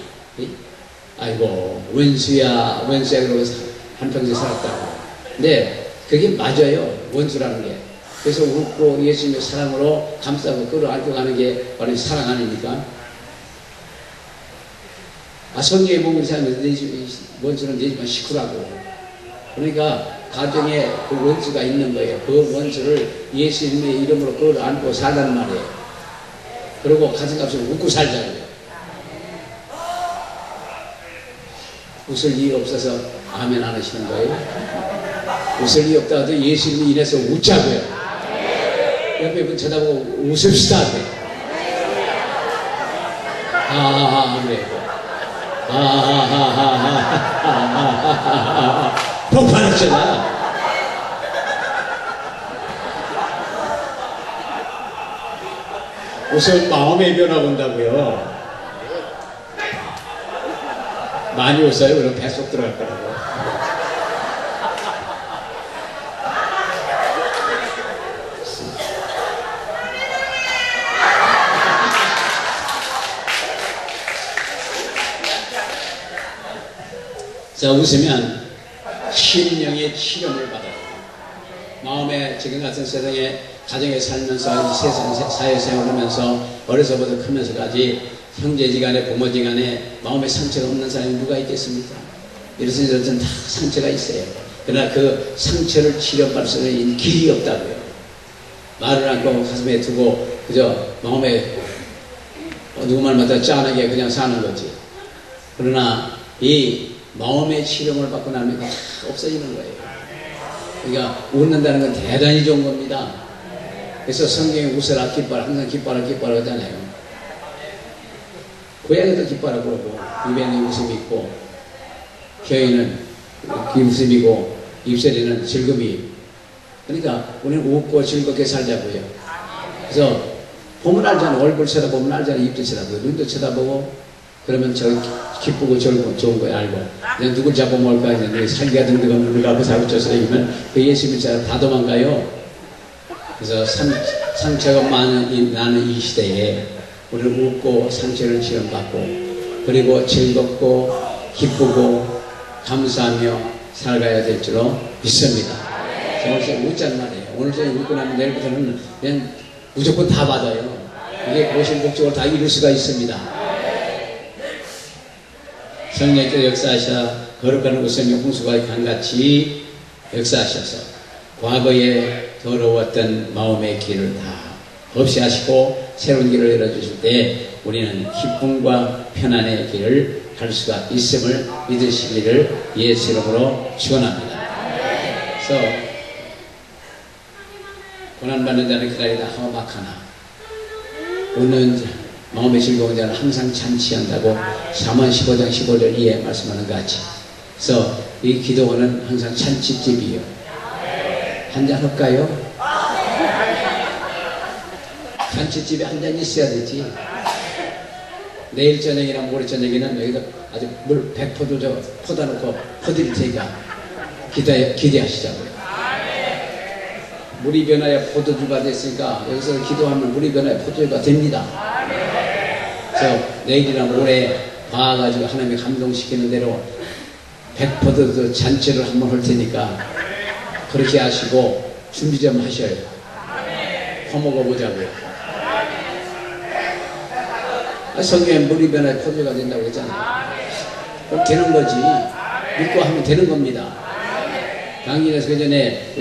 아이고 원수야 그러면서 한평생 살았다고. 근데 그게 맞아요. 원수라는 게. 그래서 웃고 예수님의 사랑으로 감싸고 끌어안고 가는 게 바로 사랑 아닙니까? 성경에 보면 원수는 내 집안 식구라고. 그러니까 가정에 그 원수가 있는 거예요. 그 원수를 예수님의 이름으로 끌어안고 살라는 말이에요. 그리고 가슴값을 웃고 살자고요. 웃을 일이 없어서 아멘 안 하시는 거예요? 웃을 일이 없다고 해도 예수님 인해서 웃자고요. 옆에 분 쳐다보고 웃읍시다. 그래. 폭발했잖아. 웃으면 마음의 변화 본다고요. 많이 웃어요. 그럼 뱃속 들어갈 거라고. 자, 웃으면 심령의 치료를 받아요. 마음에 지금 같은 세상에 가정에 살면서 세상 사회생활을 하면서 어려서부터 크면서까지 형제지간에 부모지간에 마음에 상처가 없는 사람이 누가 있겠습니까? 이렇든 저렇든 다 상처가 있어요. 그러나 그 상처를 치료받을 수 있는 길이 없다고요. 말을 않고 가슴에 두고 그저 마음에 누구 말마다 짠하게 그냥 사는 거지. 그러나 이 마음의 치료를 받고 나면 다 없어지는 거예요. 그러니까 웃는다는 건 대단히 좋은 겁니다. 그래서 성경에 웃어라 기뻐라 항상 기뻐라 기뻐라 하잖아요. 고양이도 기뻐라 그러고 입에는 웃음이 있고 혀에는 웃음이고 입술에는 즐거움이. 그러니까 우리는 웃고 즐겁게 살자고요. 그래서 보면 알잖아. 얼굴 쳐다보면 알잖아. 입도 쳐다보고 눈도 쳐다보고 그러면 저 기쁘고 좋은 거야 알고. 그냥 누굴 잡아먹을까 했는데 살기가 등등한 눈을 갖고 잡으쳐서 이면 그 예수 믿는 사람 다 도망가요. 그래서 상처가 많이 나는 이 시대에 우리는 웃고 상처를 치료받고 그리고 즐겁고 기쁘고 감사하며 살아가야 될 줄로 믿습니다. 오늘 저희 웃자는 말이에요. 오늘 저희 웃고 나면 내일부터는 그냥 무조건 다 받아요. 이게 그것을 목적으로 다 이룰 수가 있습니다. 성령께서 역사하셔 거룩한 웃음이 홍수가 강같이 역사하셔서 과거에 더러웠던 마음의 길을 다 없이 하시고 새로운 길을 열어주실 때 우리는 기쁨과 편안의 길을 갈 수가 있음을 믿으시기를 예수 이름으로 축원합니다. 그래서 고난받는 자는 기다리다 험악하나 웃는 마음의 즐거운 자는 항상 잔치한다고 잠언 15장 15절 이에 말씀하는 것 같이. 그래서 이 기도원은 항상 잔치집이에요. 한잔 할까요? 잔치집에 한 잔 있어야 되지. 내일 저녁이나 모레 저녁에는 여기다 아주 물 100포도 퍼다 놓고 퍼드릴 테니까 기대하시자고요. 물이 변하여 포도주가 됐으니까 여기서 기도하면 물이 변하여 포도주가 됩니다. 그래서 내일이나 모레 봐가지고 하나님이 감동시키는 대로 100포도 잔치를 한번 할 테니까 그렇게 하시고 준비 좀 하셔요. 퍼먹어 보자고요. 성경에 물이 변하여 포도주가 된다고 했잖아요. 그럼 되는 거지. 믿고 하면 되는 겁니다. 강진에서 그 전에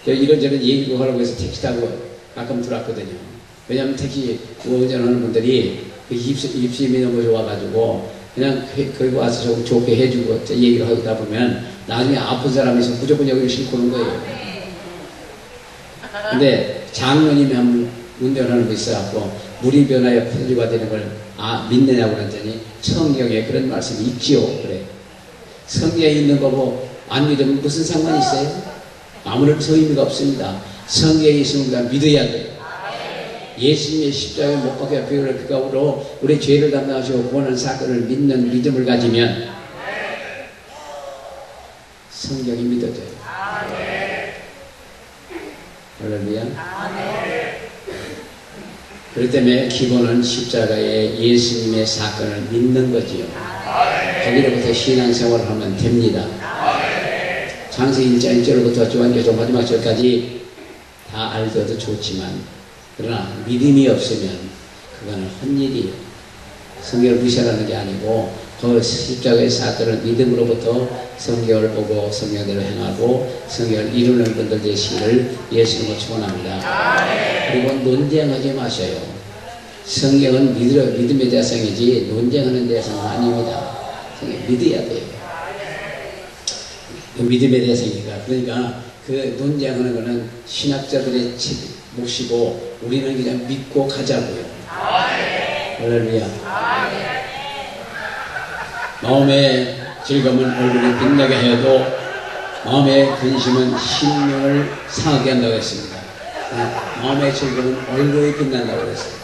이런저런 얘기를 하라고 해서 택시 타고 가끔 들어왔거든요. 왜냐하면 택시 운전하는 분들이 입심이 너무 좋아가지고 그냥 거기 와서 조금 좋게 해주고 얘기를 하다 보면 나중에 아픈 사람이 있으면 무조건 여기를 싣고 오는 거예요. 근데 장로님이 한번 운전하는 거 있어갖고 물이 변하여 포도주가 되는 걸 믿느냐고 그랬더니 성경에 그런 말씀이 있지요. 그래. 성경에 있는 거고 안 믿으면 무슨 상관이 있어요? 아무런 의미가 없습니다. 성경에 있으면 우리가 믿어야 돼요. 예수님의 십자가에 못 박혀 비유를 그가으로 우리 죄를 담당하시고 구원한 사건을 믿는 믿음을 가지면 성경이 믿어져요. 할렐루야. 그렇기 때문에 기본은 십자가의 예수님의 사건을 믿는 거지요. 거기로부터 신앙생활을 하면 됩니다. 창세기 1장 1절부터 요한계시록 마지막 절까지 다 알더라도 좋지만 그러나 믿음이 없으면 그거는 헛일이에요. 성경을 무시하라는 게 아니고 그 십자가의 사건을 믿음으로부터 성경을 보고 성경대로 행하고 성경을 이루는 분들 되시기를 예수님으로 축원합니다. 그리고 논쟁하지 마셔요. 성경은 믿음에 대한 성이지 논쟁하는 대해서는 아닙니다. 성경 믿어야 돼요. 그 믿음에 대한 성이니까. 그러니까 그 논쟁하는 거는 신학자들의 몫이고 우리는 그냥 믿고 가자고요. 할렐루야. 마음의 즐거움은 얼굴을 빛나게 해도 마음의 근심은 심령을 상하게 한다고 했습니다. 마음의 즐거움은 얼굴이 빛난다고 했어요.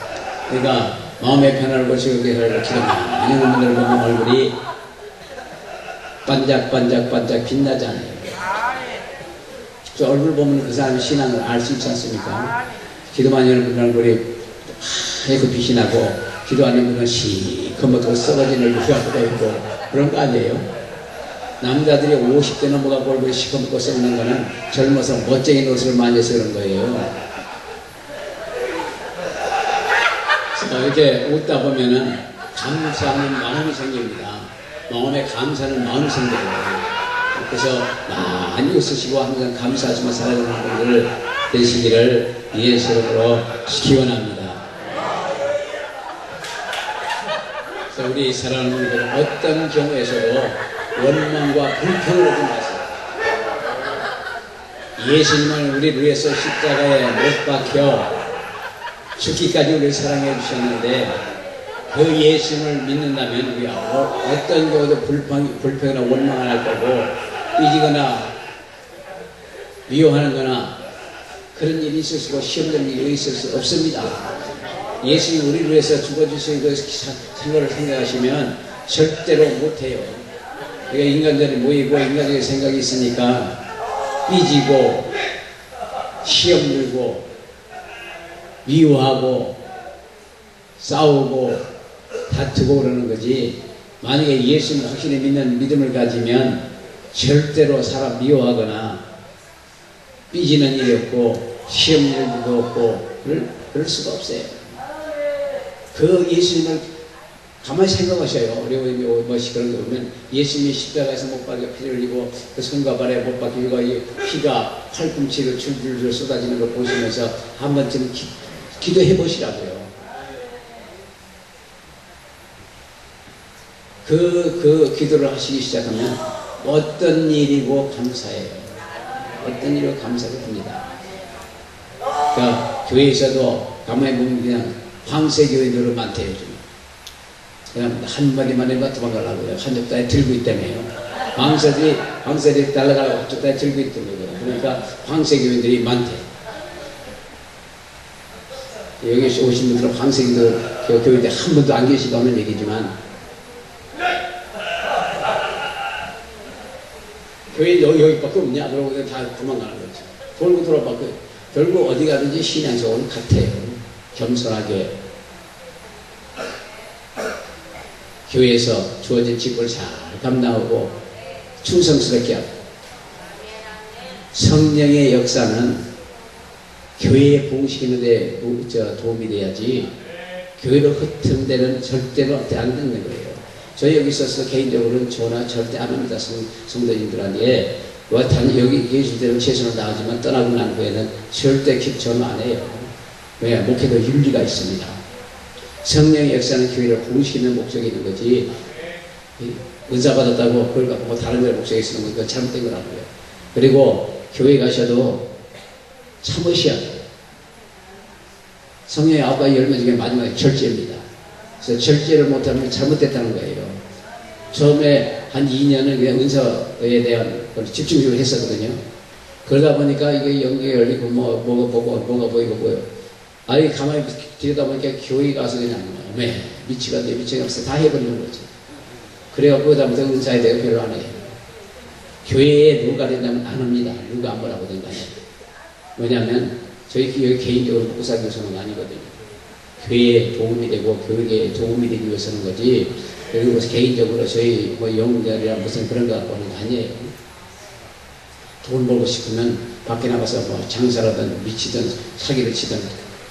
그러니까 마음의 편안하고 즐겁게 살고 기도합니다. 이런 분들 보면 얼굴이 반짝반짝 빛나잖아요. 저 얼굴 보면 그 사람의 신앙을 알 수 있지 않습니까? 기도 많이 하는 분은 얼굴이 하얗고 빛이 나고 기도하는 분은 시커멓고 썩어진 얼굴이 갖고 있고 그런 거 아니에요? 남자들이 50대 넘어가고 얼굴이 시커멓고 썩는 거는 젊어서 멋쟁이 옷을 많이 해서 그런 거예요. 이렇게 웃다 보면은 감사하는 마음이 생깁니다. 마음에 감사하는 마음이 생겨요. 그래서 많이 웃으시고 항상 감사하시며 살아가는 분들 되시기를 예수 이름으로 기원합니다. 그래서 우리 사랑하는 분들은 어떤 경우에서도 원망과 불평을 하지 마세요. 예수님은 우리를 위해서 십자가에 못 박혀 죽기까지 우리를 사랑해 주셨는데 그 예수님을 믿는다면 우리가 어떤 경우도 불평이나 원망을 할 거고 삐지거나 미워하는 거나 그런 일이 있을 수 없고 시험되는 일이 있을 수 없습니다. 예수님이 우리를 위해서 죽어주신 그 생각을 생각하시면 절대로 못해요. 그러니까 인간들이 모이고 인간적인 생각이 있으니까 삐지고 시험 들고 미워하고 싸우고 다투고 그러는 거지. 만약에 예수님을 확실히 믿는 믿음을 가지면 절대로 사람 미워하거나 삐지는 일이 없고 시험 일도 없고 그럴 수가 없어요. 그 예수님을 가만히 생각하셔요. 우리 뭐시 그런 거 보면 예수님이 십자가에서 못 박혀 피를 흘리고 그 손과 발에 못 박히고 이 피가 팔꿈치로 줄줄줄 쏟아지는 걸 보시면서 한 번쯤 기도해 보시라고요. 그 기도를 하시기 시작하면 어떤 일이고 감사해요. 어떤 일이고 감사를 합니다. 그러니까 교회에서도 가만히 보면 그냥 황새교인들은 많대요. 좀. 그냥 한마디만 해봐 도망가려고요. 한쪽 다리 들고 있다며요. 황새들이 달라가려고 한쪽 다리 들고 있다며요. 그러니까 황새교인들이 많대. 여기 오신 분들은 황새교인들 교회에 한 번도 안 계시고 하는 얘기지만 교회 여기밖에 없냐? 그러고 다 도망가는 거죠. 돌고 돌아봤고 결국 어디 가든지 신앙적으로 같아요. 겸손하게 교회에서 주어진 직분을 잘 감당하고 충성스럽게 하고 성령의 역사는 교회에 부흥시키는 데 도움이 돼야지 교회로 흩은 데는 절대로 안 되는 거예요. 저희 여기 있어서 개인적으로는 전화 절대 안 합니다. 성도님들한테 여기 계실 때는 최선을 다하지만 떠나고 난 후에는 절대 전화 안 해요. 왜? 목회도 윤리가 있습니다. 성령의 역사는 교회를 부흥시키는 목적이 있는 거지 은사 받았다고 그걸 갖고 뭐 다른 데 목적이 있는 건 그건 잘못된 거라고요. 그리고 교회 가셔도 참으셔야 돼요. 성령의 9가지 열매 중에 마지막에 절제입니다. 그래서 절제를 못하면 잘못됐다는 거예요. 처음에 한 2년은 그냥 은사에 대한 집중적으로 했었거든요. 그러다 보니까 이게 연기가 열리고 뭐가 보고 뭐가 보이고 뭐요. 아니 가만히 들여다보니까 교회 가서 그냥 미치가면서 다 해버리는 거죠. 그래갖고 그다음부터 은사에 대해 별로 안 해요. 교회에 누가 된다면 안 합니다. 누가 안 뭐라고 된다면. 왜냐하면 저희 여기 개인적으로 먹고 살기 위해서는 아니거든요. 교회에 도움이 되고 교회에 도움이 되기 위해서는 거지. 그리고 개인적으로 저희 영웅들이나 무슨 그런 거 갖고는 아니에요. 돈 벌고 싶으면 밖에 나가서 장사라든 미치든 사기를 치든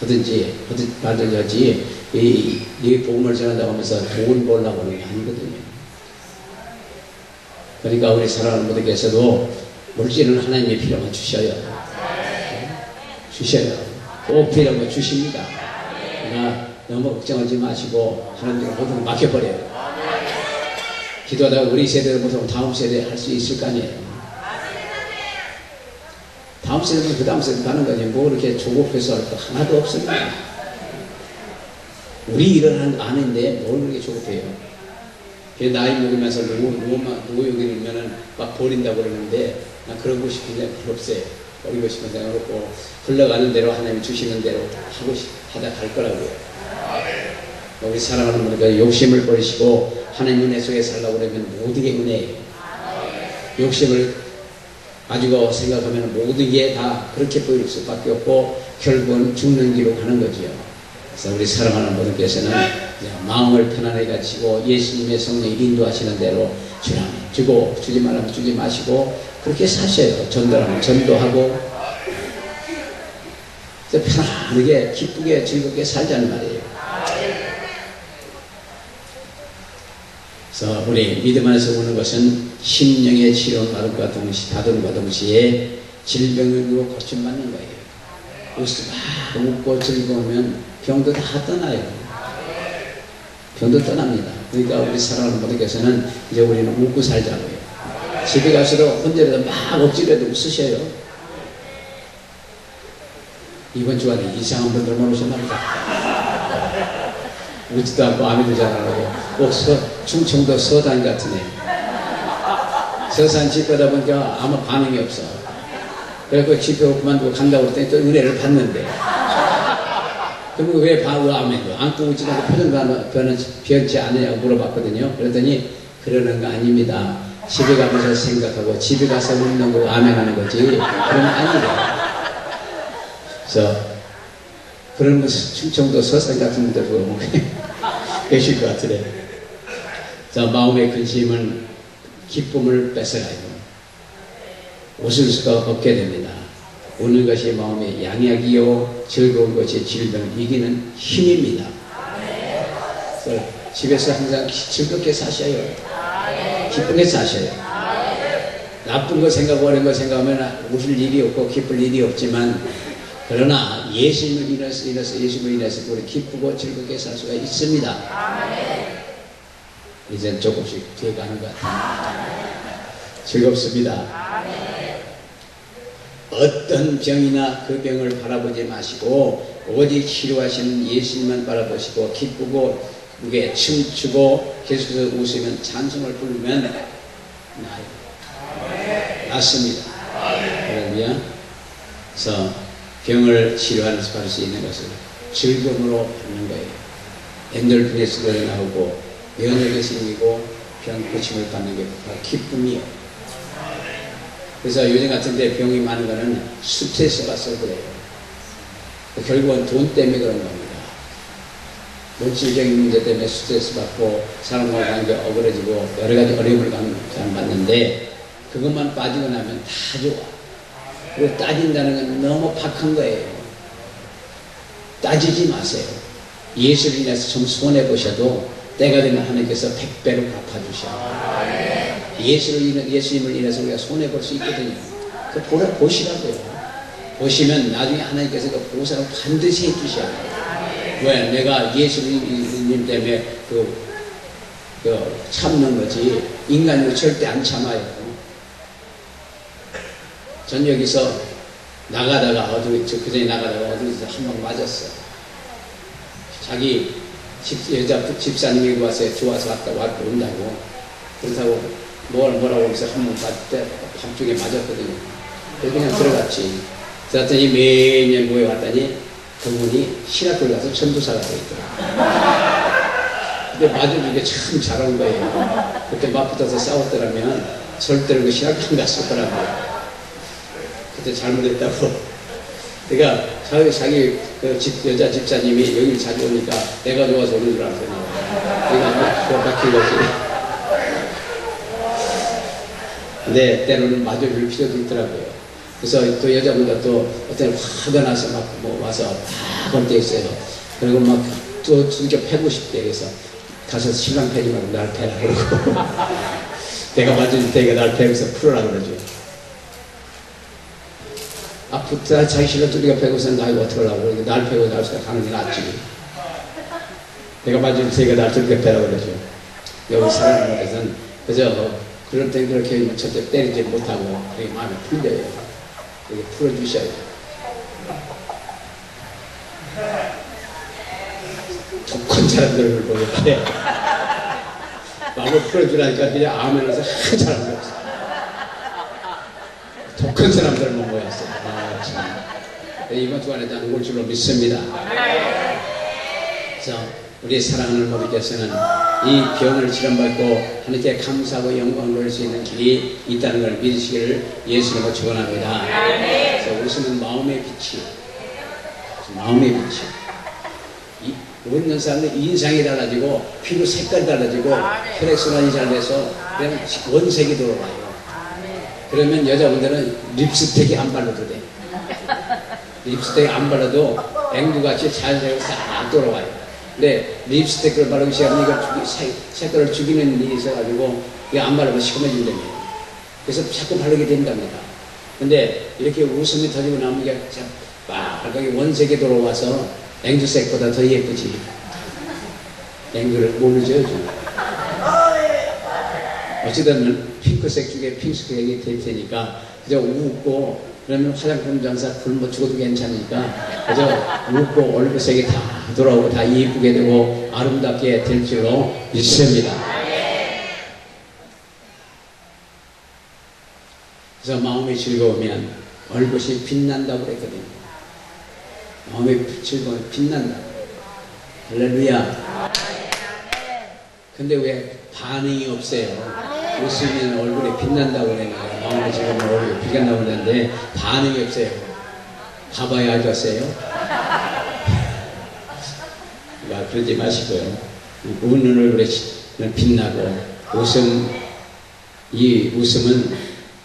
하든지 말든지 이 복음을 전한다고 하면서 돈 벌려고 하는 게 아니거든요. 그러니까 우리 사랑하는 분들께서도 물질은 하나님의 필요만 주셔요. 꼭 필요하면 주십니다. 그러나 너무 걱정하지 마시고 하나님께 모든 걸 맡겨버려요. 기도하다가 우리 세대도 못하고 다음 세대에 할 수 있을 거 아니에요. 다음 세대는 그 다음 세대 가는 거지. 뭐 그렇게 조급해서 할 거 하나도 없습니다. 우리 일을 아는데 뭘 그렇게 조급해요. 나이 먹으면서 노역이면은 막 버린다고 그러는데 나 그러고 싶은데 없어요. 버리고 싶은 생각 없고 흘러가는 대로 하나님 주시는 대로 하다 갈 거라고요. 우리 사랑하는 분들 욕심을 버리시고 하나님 은혜 속에 살라고 그러면 모든 게 은혜예요. 욕심을 가지고 생각하면 모든 게 다 그렇게 보일 수밖에 없고 결국은 죽는 길로 가는 거지요. 그래서 우리 사랑하는 분들께서는 마음을 편안하게 가지고 예수님의 성령이 인도하시는 대로 주고 주지 말라면 주지 마시고 그렇게 사셔요. 전도하면 전도하고 편안하게 기쁘게 즐겁게 살자는 말이에요. 그래서 우리 믿음 안에서 오는 것은 심령의 치료받음과 동시에 질병으로 고침받는 거예요. 여기서 막 웃고 즐거우면 병도 다 떠나요. 병도 떠납니다. 그러니까 우리 사랑하는 분들께서는 이제 우리는 웃고 살자고요. 집에 가서도 혼자라도 막 억지로라도 웃으셔요. 이번 주간에 이상한 분들만 오셨나 보다. 웃지도 않고 아무도 잘 안 하고 꼭 충청도 서단 같으네. 서산 집회다 보니까 아무 반응이 없어. 그래서 집회 그만두고 간다고 그랬더니 또 은혜를 받는데 그러면 왜 아멘도 안고 웃지 않고 표정 변치 않느냐고 물어봤거든요. 그랬더니 그러는 거 아닙니다. 집에 가면서 생각하고 집에 가서 웃는 거 아멘하는 거지 그런 거 아니래요. 그래서 그런 거 충청도 서산 같은 분들 보고 계실 것 같으래. 자, 마음의 근심은 기쁨을 뺏어가요. 웃을 수가 없게 됩니다. 웃는 것이 마음의 양약이요 즐거운 것이 질병을 이기는 힘입니다. 그래서 집에서 항상 즐겁게 사셔요. 기쁘게 사셔요. 나쁜 거 생각하고 어려운 거 생각하면 웃을 일이 없고 기쁠 일이 없지만 그러나 예수님을 인해서 우리 기쁘고 즐겁게 살 수가 있습니다. 이젠 조금씩 뒤에 가는 것 같아요. 즐겁습니다. 어떤 병이나 그 병을 바라보지 마시고 오직 치료하시는 예수님만 바라보시고 기쁘고 그게 춤추고 계속해서 웃으면 찬송을 부르면 나요. 낫습니다. 할렐루야. 그래서 병을 치료할 수 있는 것을 즐거움으로 받는 거예요. 엔돌핀에서 나오고 면역이 생기고 병 고침을 받는 게 바로 기쁨이에요. 그래서 요즘 같은데 병이 많은 거는 스트레스가 서 그래요. 결국은 돈 때문에 그런 겁니다. 물질적인 문제 때문에 스트레스 받고 사람과의 관계가 어그러지고 여러 가지 어려움을 받는데 그것만 빠지고 나면 다 좋아. 그리고 따진다는 건 너무 박한 거예요. 따지지 마세요. 예수를 인해서 좀 손해보셔도 때가 되면 하나님께서 100배로 갚아주셔요. 예수님을 인해서 우리가 손해볼 수 있거든요. 그 보시라고요. 보시면 나중에 하나님께서 그 보상을 반드시 해주셔요. 왜? 내가 예수님 때문에 참는 거지 인간으로 절대 안 참아요. 전 여기서 나가다가 그전에 나가다가 어디서 한 방 맞았어. 자기 여자 집사님이 와서 좋아서 왔다 온다고 그렇다고 뭐라고 해서 한 번 맞을 때 밤중에 맞았거든요. 그래서 그냥 들어갔지. 그랬더니 매년 모여왔더니 그분이 신학교를 가서 전도사가 되있더라고요. 근데 맞아주기가 참 잘한 거예요. 그때 맞붙어서 싸웠더라면 절대로 그 신학교 안 갔을 거라고요. 그때 잘못했다고. 그러니까 자기 여자 집사님이 여기 자주 오니까 내가 좋아서 오는 줄 알았더니 내가 그거 바뀐 거지. 근데 때로는 맞아줄 필요도 있더라고요. 그래서 또 여자분들 또 어떤 화가 나서 막 와서 막 건대 있어요. 그리고 막 또 두들겨 패고 싶대. 그래서 가서 신랑 패지 말고 날 패라 그러고 내가 맞아줄 테니까 날 패면서 풀어라 그러죠. 자기 신랑 두들겨 패고서 나 이거 어떻게 하려고 그러니까 날 패고 날 가는 게 낫지. 내가 맞을 새가 날줄 겠다라고 그러죠. 여기 사랑하는 것은 그저 그럴 때 그렇게 절대 때리지 못하고 그게 마음이 풀려요. 이게 풀어주셔야 돼요. 독한 사람들을 보는데 마음을 풀어주라니까 그냥 아멘에서 한 사람도 없어요. 독한 사람들만 모였어요. 아, 참. 이번 주간에 다 올 줄로 믿습니다. 그래서 우리 사랑하는 모두께서는 이 병을 치료받고 하나님께 감사하고 영광을 돌릴 수 있는 길이 있다는 걸 믿으시기를 예수님으로 축원합니다. 그래서 웃음은 마음의 빛이요. 마음의 빛이요. 웃는 사람은 인상이 달라지고 피부 색깔이 달라지고 혈액순환이 잘 돼서 그냥 원색이 돌아와요. 그러면 여자분들은 립스틱이 안 발라도 돼. 립스틱 안 발라도 앵두같이 자연스럽게 싹 돌아와요. 근데 립스틱을 바르기 시작하면 이거 색깔을 죽이는 일이 있어가지고 이거 안 바르면 시커매진다며. 그래서 자꾸 바르게 된답니다. 근데 이렇게 웃음이 터지고 나면 이게 빨갛게 원색이 돌아와서 앵두색보다 더 예쁘지. 앵두를 모르죠, 요즘. 어찌됐든 핑크색 중에 핑크색이 될 테니까 그저 웃고 그러면 화장품 장사 굶어 죽어도 괜찮으니까 그저 웃고 얼굴색이 다 돌아오고 다 예쁘게 되고 아름답게 될 줄로 믿습니다. 그래서 마음이 즐거우면 얼굴이 빛난다고 그랬거든요. 마음이 즐거우면 빛난다. 할렐루야. 근데 왜 반응이 없어요? 웃으면 얼굴에 빛난다고 그랬나요? 마음이 즐거우면 얼굴에 빛난다고 그랬는데 반응이 없어요. 가봐야 알겠어요? 그러지 마시고요. 웃는 얼굴에 빛나고 이 웃음은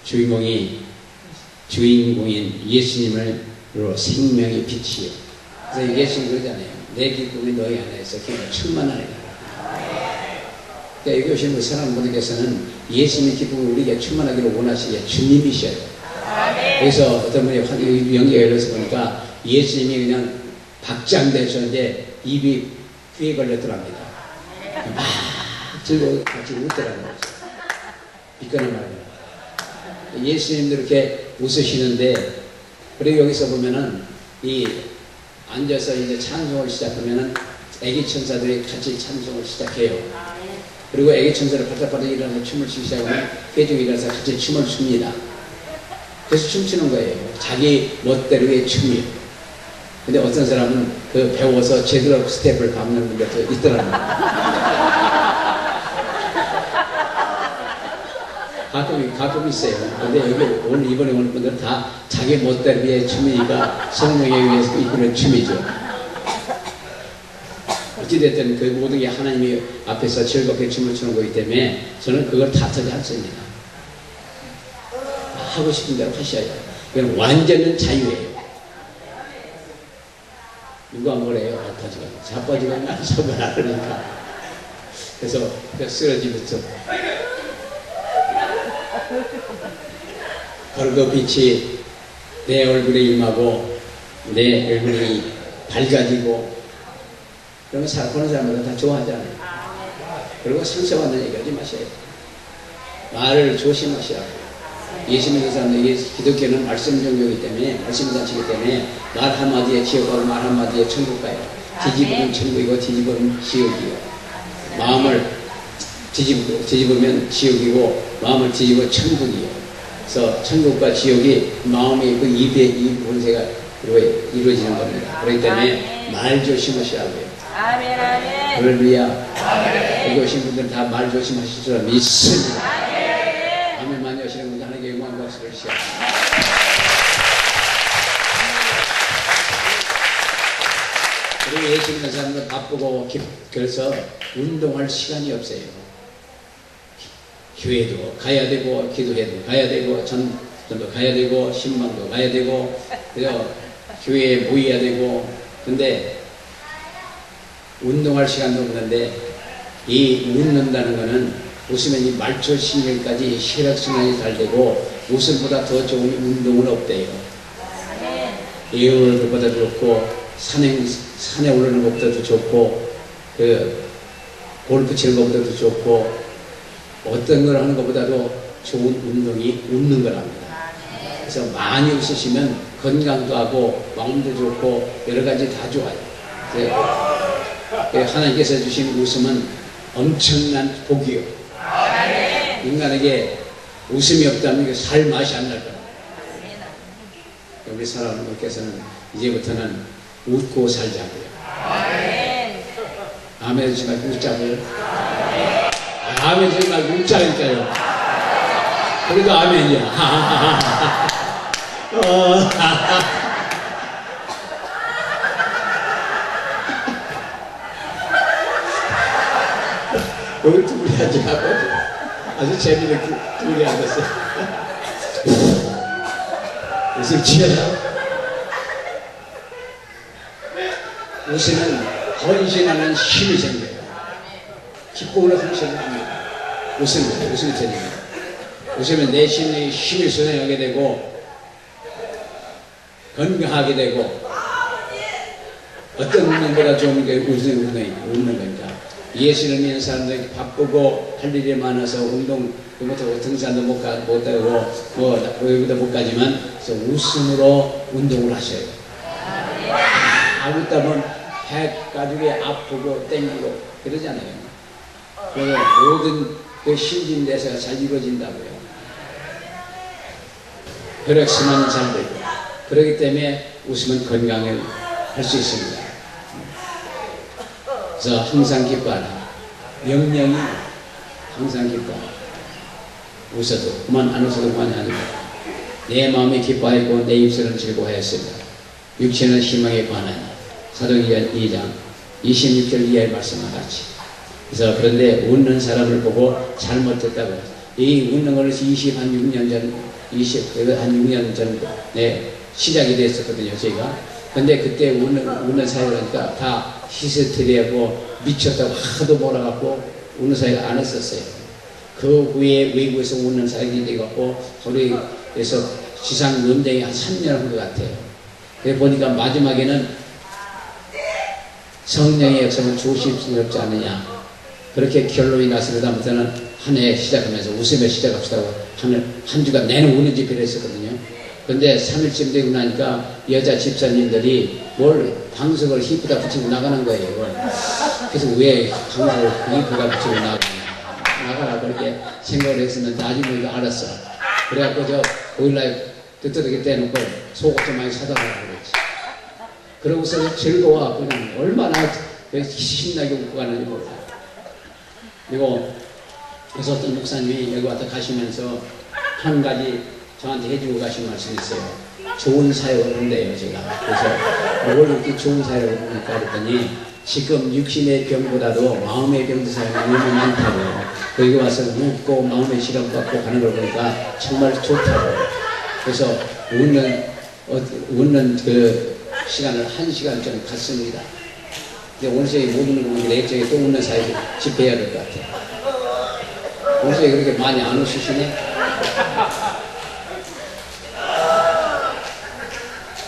주인공인 예수님으로 생명의 빛이요. 그래서 예수님 그러잖아요. 내 기쁨이 너희 안에서 기쁨이 충만하리라. 그러니까 여기 오신 사람 분들께서는 예수님의 기쁨을 우리에게 충만하기를 원하시기에 주님이셔요. 그래서 어떤 분이 연기가 열려서 보니까 예수님이 그냥 박장대서 이제 입이 귀에 걸렸더랍니다. 막 즐거워 같이 웃더라는 거죠. 비껴나 말이에요. 예수님도 이렇게 웃으시는데, 그리고 여기서 보면은 앉아서 이제 찬송을 시작하면은 애기 천사들이 같이 찬송을 시작해요. 그리고 애기 천사를 바닥바닥 일어나서 춤을 추기 시작하면 회중이 일어나서 같이 춤을 춥니다. 그래서 춤추는 거예요. 자기 멋대로의 춤이에요. 근데 어떤 사람은 그 배워서 제대로 스텝을 밟는 분들도 있더라고요. 가끔 있어요. 근데 여기 오늘 이번에 오는 분들은 다 자기 멋대로의 춤이니까 성령에 의해서 이끄는 춤이죠. 어찌됐든 그 모든 게 하나님이 앞에서 즐겁게 춤을 추는 거기 때문에 저는 그걸 다투지 않습니다. 하고 싶은 대로 하셔야 돼요. 그건 완전한 자유예요. 누가 뭐래요? 자빠지면 안 서거나 그러니까. 그래서 쓰러지면서 그리고 빛이 내 얼굴에 임하고 내 얼굴이 밝아지고 그러면 보는 사람마다 다 좋아하잖아요. 그리고 상처받는 얘기 하지 마셔요. 말을 조심하시라고. 예수 믿는 사람들에게 기독교는 말씀 종교이기 때문에, 말씀 자치기 때문에 말 한마디에 지옥하고 말 한마디에 천국 가요. 뒤집으면 천국이고 뒤집으면 지옥이요. 마음을 뒤집으면 지옥이고 마음을 뒤집으면 천국이요. 그래서 천국과 지옥이 마음의 그 입 본세가 이루어지는 겁니다. 그렇기 때문에 말 조심하시라고요. 아멘, 아멘. 할렐루야. 여기 오신 분들은 다 말 조심하실 줄 믿습니다. 아멘 많이 하시는 분들 하나님께 영광 박수를 주시옵소서. 그리고 예수 믿는 사람들 바쁘고 그래서 운동할 시간이 없어요. 교회도 가야 되고 기도회도 가야 되고 전도 가야 되고 신방도 가야 되고 그래서 교회에 모여야 되고 근데 운동할 시간도 없는데 이 웃는다는 거는 웃으면 이 말초신경까지 혈액순환이 잘 되고 웃음보다 더 좋은 운동은 없대요. 에어로빅보다 좋고 산에 오르는 것보다도 좋고 그 골프 치는 것보다도 좋고 어떤 걸 하는 것보다도 좋은 운동이 웃는 거랍니다. 그래서 많이 웃으시면 건강도 하고 마음도 좋고 여러 가지 다 좋아요. 하나님께서 주신 웃음은 엄청난 복이요. 인간에게 웃음이 없다면 살 맛이 안 날 거예요. 우리 사랑하는 분께서는 이제부터는 웃고 살자고요. 아멘 하지 말고 웃자고요. 아멘 하지 말고 웃자니까요. 그래도 아멘이야. 여기 둘이 앉아가지고 아주 재미있게 둘이 앉았어요. 웃음 지어요. 웃으면 헌신하는 힘이 생겨요. 기쁨으로 헌신을 합니다. 웃음이 되니까. 웃으면 내 심리 힘을 소생하게 되고 건강하게 되고 어떤 운동보다 좋은 게 웃는 거니까. 예수를 믿는 사람들이 바쁘고 할 일이 많아서 운동 못하고 등산도 못하고 여기도 못 가지만 그래서 웃음으로 운동을 하셔요. 웃다 보면 가죽이 아프고 땡기고 그러잖아요. 그래서 모든 그 신진대사가 잘 이루어진다고요. 혈액순환이 잘 되고 그렇기 때문에 웃으면 건강을 할 수 있습니다. 그래서 항상 기뻐하라. 명령이 항상 기뻐하라. 웃어도 그만 안 웃어도 그만이 아니고 내 마음이 기뻐하였고 내 입술은 즐거워하였습니다. 육체는 희망에 관하니 사도행전 2장 26절 이하의 말씀과 같이. 그래서 그런데 웃는 사람을 보고 잘못했다고 해서 이 웃는 것을 26년 전에 시작이 됐었거든요, 저희가. 근데 그때 웃는 사회를 하니까 다 히스테리하고 미쳤다고 하도 몰아갖고 웃는 사회가 안 했었어요. 그 후에 외국에서 웃는 사회가 돼갖고 서울에서 지상 논쟁이 한 3년 한 것 같아요. 그래 보니까 마지막에는 성령의 역사는 조심스럽지 않느냐. 그렇게 결론이 나서 그다음부터는 한 해 시작하면서 웃으며 시작합시다고 한 주간 내내 우는 집회를 했었거든요. 근데 3일쯤 되고 나니까 여자 집사님들이 뭘 방석을 히프다 붙이고 나가는 거예요. 그래서 왜 방석을 히프다 붙이고 나가라 그렇게 생각을 했었는데 나중에 이거 알았어. 그래갖고 저 오일날 뜨뜻하게 떼놓고 속옷 좀 많이 사다 놓으라고 그랬지. 그러고서 즐거워. 그냥 얼마나 신나게 웃고 가는지 몰라. 그리고 그래서 어떤 목사님이 여기 왔다 가시면서 한 가지 저한테 해주고 가신 말씀이 있어요. 좋은 사역을 한대요, 제가. 그래서 뭘 이렇게 좋은 사역을 합니까? 그랬더니 지금 육신의 병보다도 마음의 병도 사역이 너무 많다고. 여기 와서 웃고 마음의 실험받고 가는 걸 보니까 정말 좋다고. 그래서 웃는 그 시간을 1시간 좀 갔습니다. 근데 오늘 저희 못 웃는 거 보니까 내일 저희 또 웃는 사역 집회해야 될 것 같아요. 오늘 저희 그렇게 많이 안 웃으시네?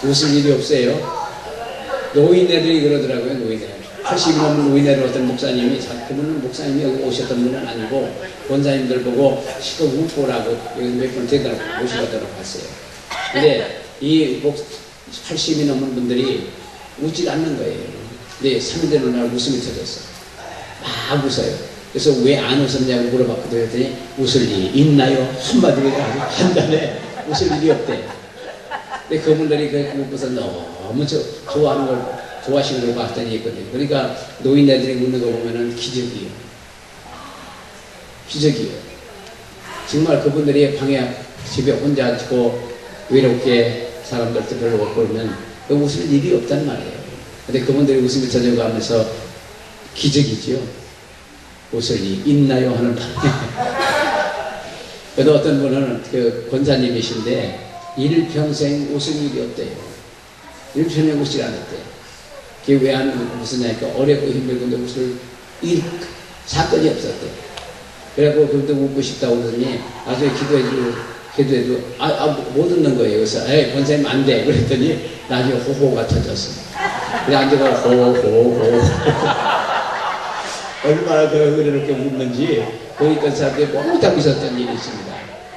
웃을 일이 없어요. 노인네들이 그러더라고요. 노인네 80 넘은 노인네들 어떤 목사님이 그분은 목사님이 여기 오셨던 분은 아니고 권사님들 보고 시끄 웃고 오라고 여기 몇 번 데리고 모시가도록 갔어요. 근데 이 80이 넘은 분들이 웃지 않는 거예요. 근데 3일 되는 날 웃음이 터졌어. 막 웃어요. 그래서 왜 안 웃었냐고 물어봤거든요. 그랬더니 웃을 일이 있나요? 한마디로 한 달에 웃을 일이 없대. 근데 그분들이 그렇게 웃고서 너무 좋아하시는 걸 봤더니 있거든요. 그러니까 노인네들이 웃는 거 보면은 기적이에요. 기적이에요. 정말 그분들이 방에 집에 혼자 앉고 외롭게 사람들도 별로 없고 그러면 그 웃을 일이 없단 말이에요. 근데 그분들이 웃음이 터져가면서 기적이죠. 웃을 일이 있나요? 하는 말에. 그래도 어떤 분은 그 권사님이신데 일평생 웃을 일이 없대요. 일평생 웃질 않았대요. 그게 왜 안 웃으냐니까 어렵고 힘들고 웃을 사건이 없었대요. 그래갖고 그것도 웃고 싶다고 그러더니 나중에 기도해도 못 웃는 거예요. 그래서 권사님 안 돼. 그랬더니 나중에 호호가 터졌어. 그래 앉아가 호호호 얼마나 그 은혜롭게 웃는지 거기 있던 사람들이 모두 다 웃었던 일이 있습니다.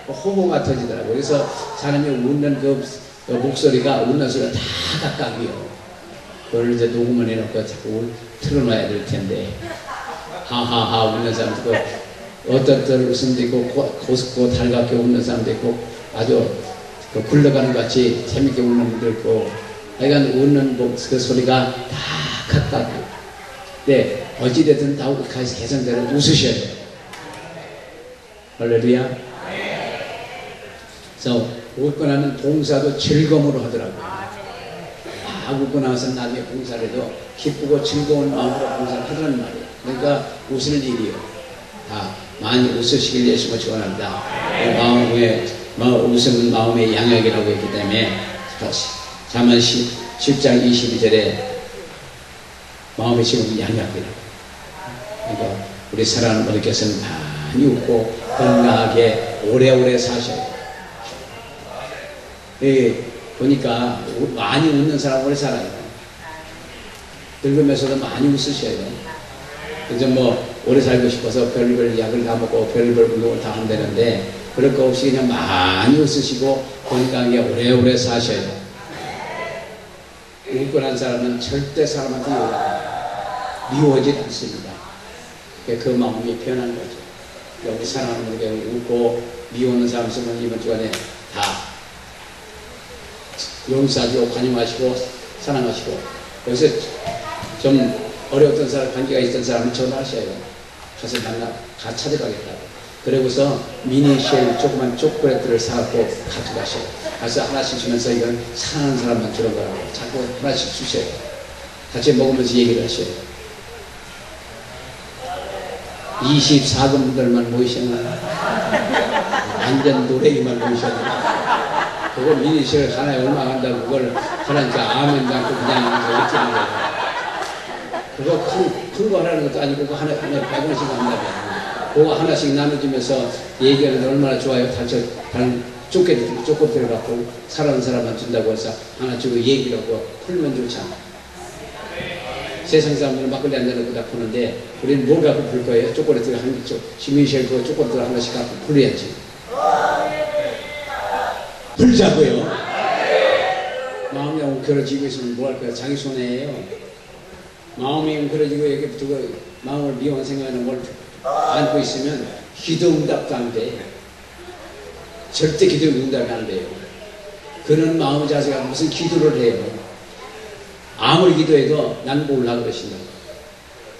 호호가 터지더라고요. 그래서 사람이 웃는 그 목소리가 웃는 소리가 다 각각이요. 그걸 이제 녹음을 해놓고 자꾸 틀어놔야 될 텐데 하하하 웃는 사람도 있고 어떤 때는 웃음도 있고 고스고 달갑게 웃는 사람도 있고 아주 굴러가는 것 같이 재밌게 웃는 분도 있고 하여간 웃는 그 소리가 다 각각이요. 네, 어찌됐든 다 개성대로 웃으셔야 돼요. 할렐루야. 그래서 웃고 나면 봉사도 즐거움으로 하더라고요. 웃고 나서 나중에 봉사를 해도 기쁘고 즐거운 마음으로 봉사를 하더란 말이에요. 그러니까 웃을 일이요. 다 많이 웃으시길 예수가 축원합니다. 웃음은 마음의 양약이라고 했기 때문에 잠언 10장 22절에 마음의 지금 양약이라고. 그러니까 우리 사랑하는 분들께서는 많이 웃고 건강하게 오래오래 사셔요. 보니까 많이 웃는 사람 오래 살아요. 늙으면서도 많이 웃으셔야 돼요. 그래서 뭐 오래 살고 싶어서 별별 약을 다 먹고 별별 운동을 다 한다는데 그럴 거 없이 그냥 많이 웃으시고 건강하게 오래오래 사셔야 돼요. 웃고 난 사람은 절대 사람한테 미워하지 않습니다. 그 마음이 변한 거죠. 우리 사랑하는 분에게 웃고 미워하는 사람 있으면 이번 주간에 다 용서하시고 관용하시고 사랑하시고 여기서 좀 어려웠던 사람 관계가 있던 사람은 전화하셔야 돼요. 가서 찾아가겠다고. 그러고서 미니쉘 조그만 초콜릿들을 사갖고 가져가셔요. 가서 하나씩 주면서 이건 사랑하는 사람만 주는 거라고 자꾸 하나씩 주셔요. 같이 먹으면서 얘기를 하셔요. 24금들만 모이셨나? 완전 노래기만 모이셨나? 그거 미니쉘 하나에 얼마 한다고 그걸 하나니까 아멘도 않고 그냥 어쩌는 거예요. 그거 큰 거 하라는 것도 아니고 그거 하나에 100원씩 한다며. 그거 하나씩 나눠주면서 얘기하는 얼마나 좋아요. 쪼꼬리를 갖고 사랑하는 사람만 준다고 해서 하나 주고 얘기를 하고 풀면 좋잖아. 세상 사람들은 막걸리 한 잔을 다 푸는데 우리는 뭘 갖고 풀 거예요? 쪼꼬리를 한 쪽, 미니쉘 그 쪼꼬리를 하나씩 갖고 풀어야지. 풀자고요. 마음이 웅크러지고 있으면 뭐 할 거야? 자기 손해예요. 마음이 웅크러지고 이렇게 두고 마음을 미워한 생각하는 걸 안고 있으면 기도 응답도 안 돼. 절대 기도 응답이 안 돼요. 그런 마음 자세가 무슨 기도를 해요. 아무리 기도해도 난 몰라 그러신다.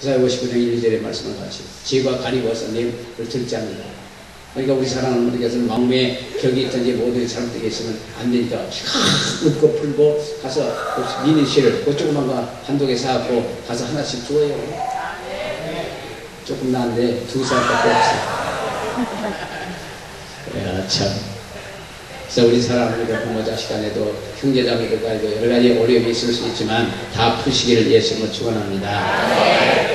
이사야 59장 1절의 말씀을 같이 지혜가 가리워서 님을 들지 않는다. 그러니까 우리 사랑하는 분들께서는 마음에 격이 있든지 모든 잘못되게 있으면 안 되니까 웃고 풀고 가서 미니실 그 조그만 거 한두 개 사갖고 가서 하나씩 줘요. 조금 나은데 2살밖에 없어. 야, 참. 그래서 우리 사랑하는 부모 자식 간에도 형제자매들 간에도 여러 가지 어려움이 있을 수 있지만 다 푸시기를 예수님을 축원합니다.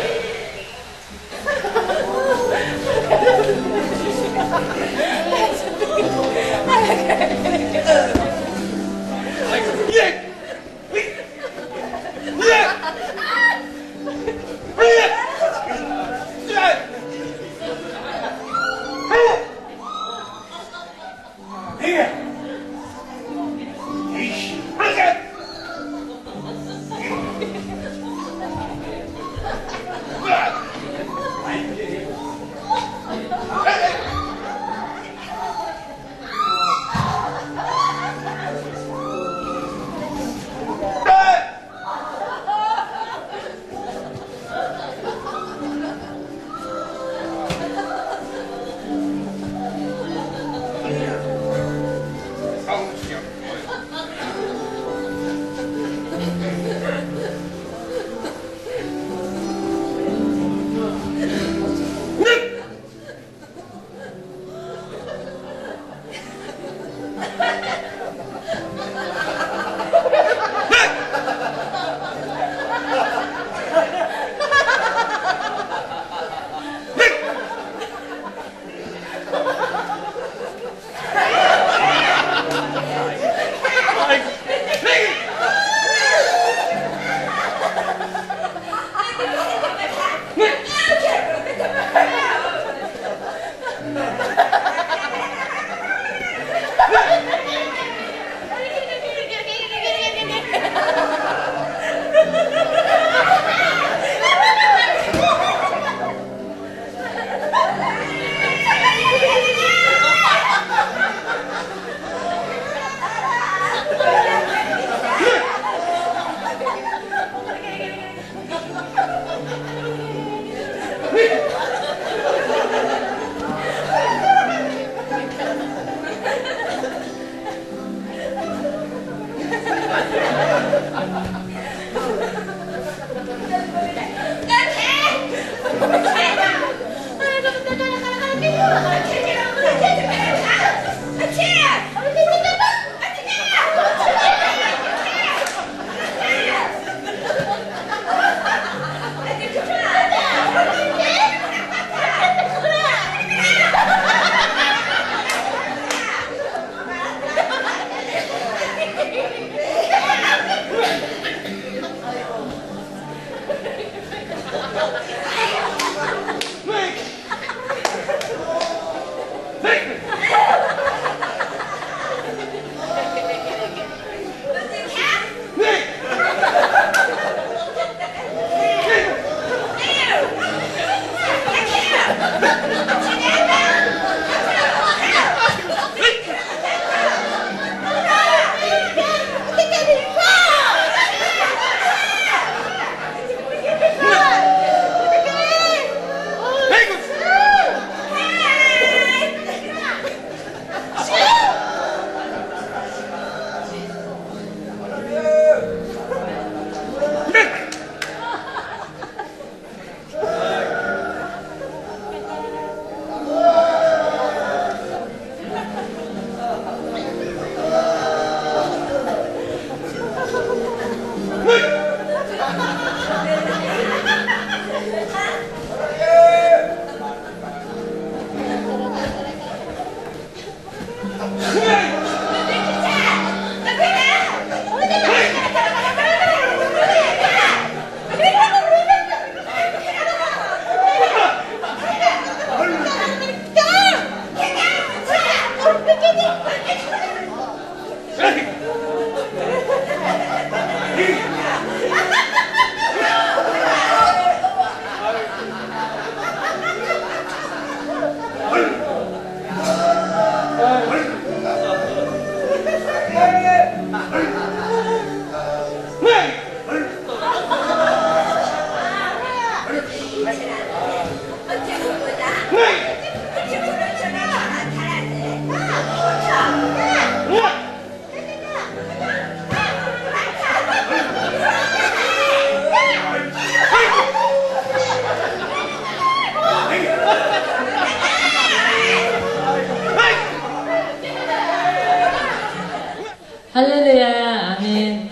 할렐루야, 아멘.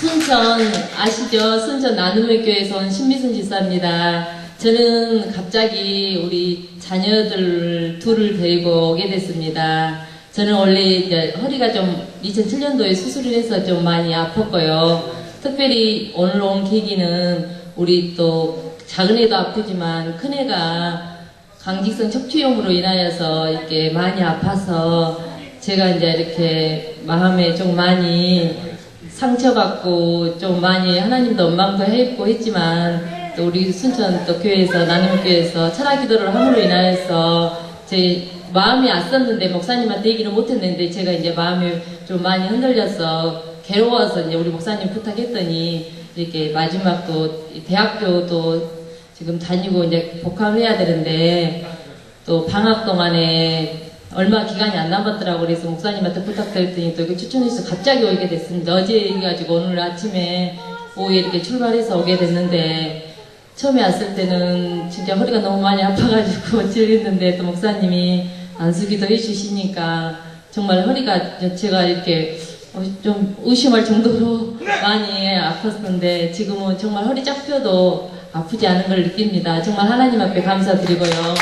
순천 아시죠? 순천 나눔의 교회에서 온 신미순 집사입니다. 저는 갑자기 우리 자녀들 둘을 데리고 오게 됐습니다. 저는 원래 이제 허리가 좀 2007년도에 수술을 해서 좀 많이 아팠고요. 특별히 오늘 온 계기는 우리 또 작은애도 아프지만 큰애가 강직성 척추염으로 인하여서 이렇게 많이 아파서 제가 이제 이렇게 마음에 좀 많이 상처받고 좀 많이 하나님도 원망도 했고 했지만 또 우리 순천 또 교회에서 나눔교회에서 철학기도를 함으로 인하여서 제 마음이 앞섰는데 목사님한테 얘기를 못했는데 제가 이제 마음이 좀 많이 흔들려서 괴로워서 이제 우리 목사님 부탁했더니 이렇게 마지막 또 대학교도 지금 다니고 이제 복학을 해야 되는데 또 방학 동안에 얼마 기간이 안 남았더라고. 그래서 목사님한테 부탁드렸더니 또 이렇게 추천해서 갑자기 오게 됐습니다. 어제 해가지고 오늘 아침에 오후에 이렇게 출발해서 오게 됐는데 처음에 왔을 때는 진짜 허리가 너무 많이 아파가지고 질렸는데 또 목사님이 안수기도 해주시니까 정말 허리가 제가 이렇게 좀 의심할 정도로 많이 아팠는데 지금은 정말 허리 쫙 펴도 아프지 않은 걸 느낍니다. 정말 하나님 앞에 감사드리고요.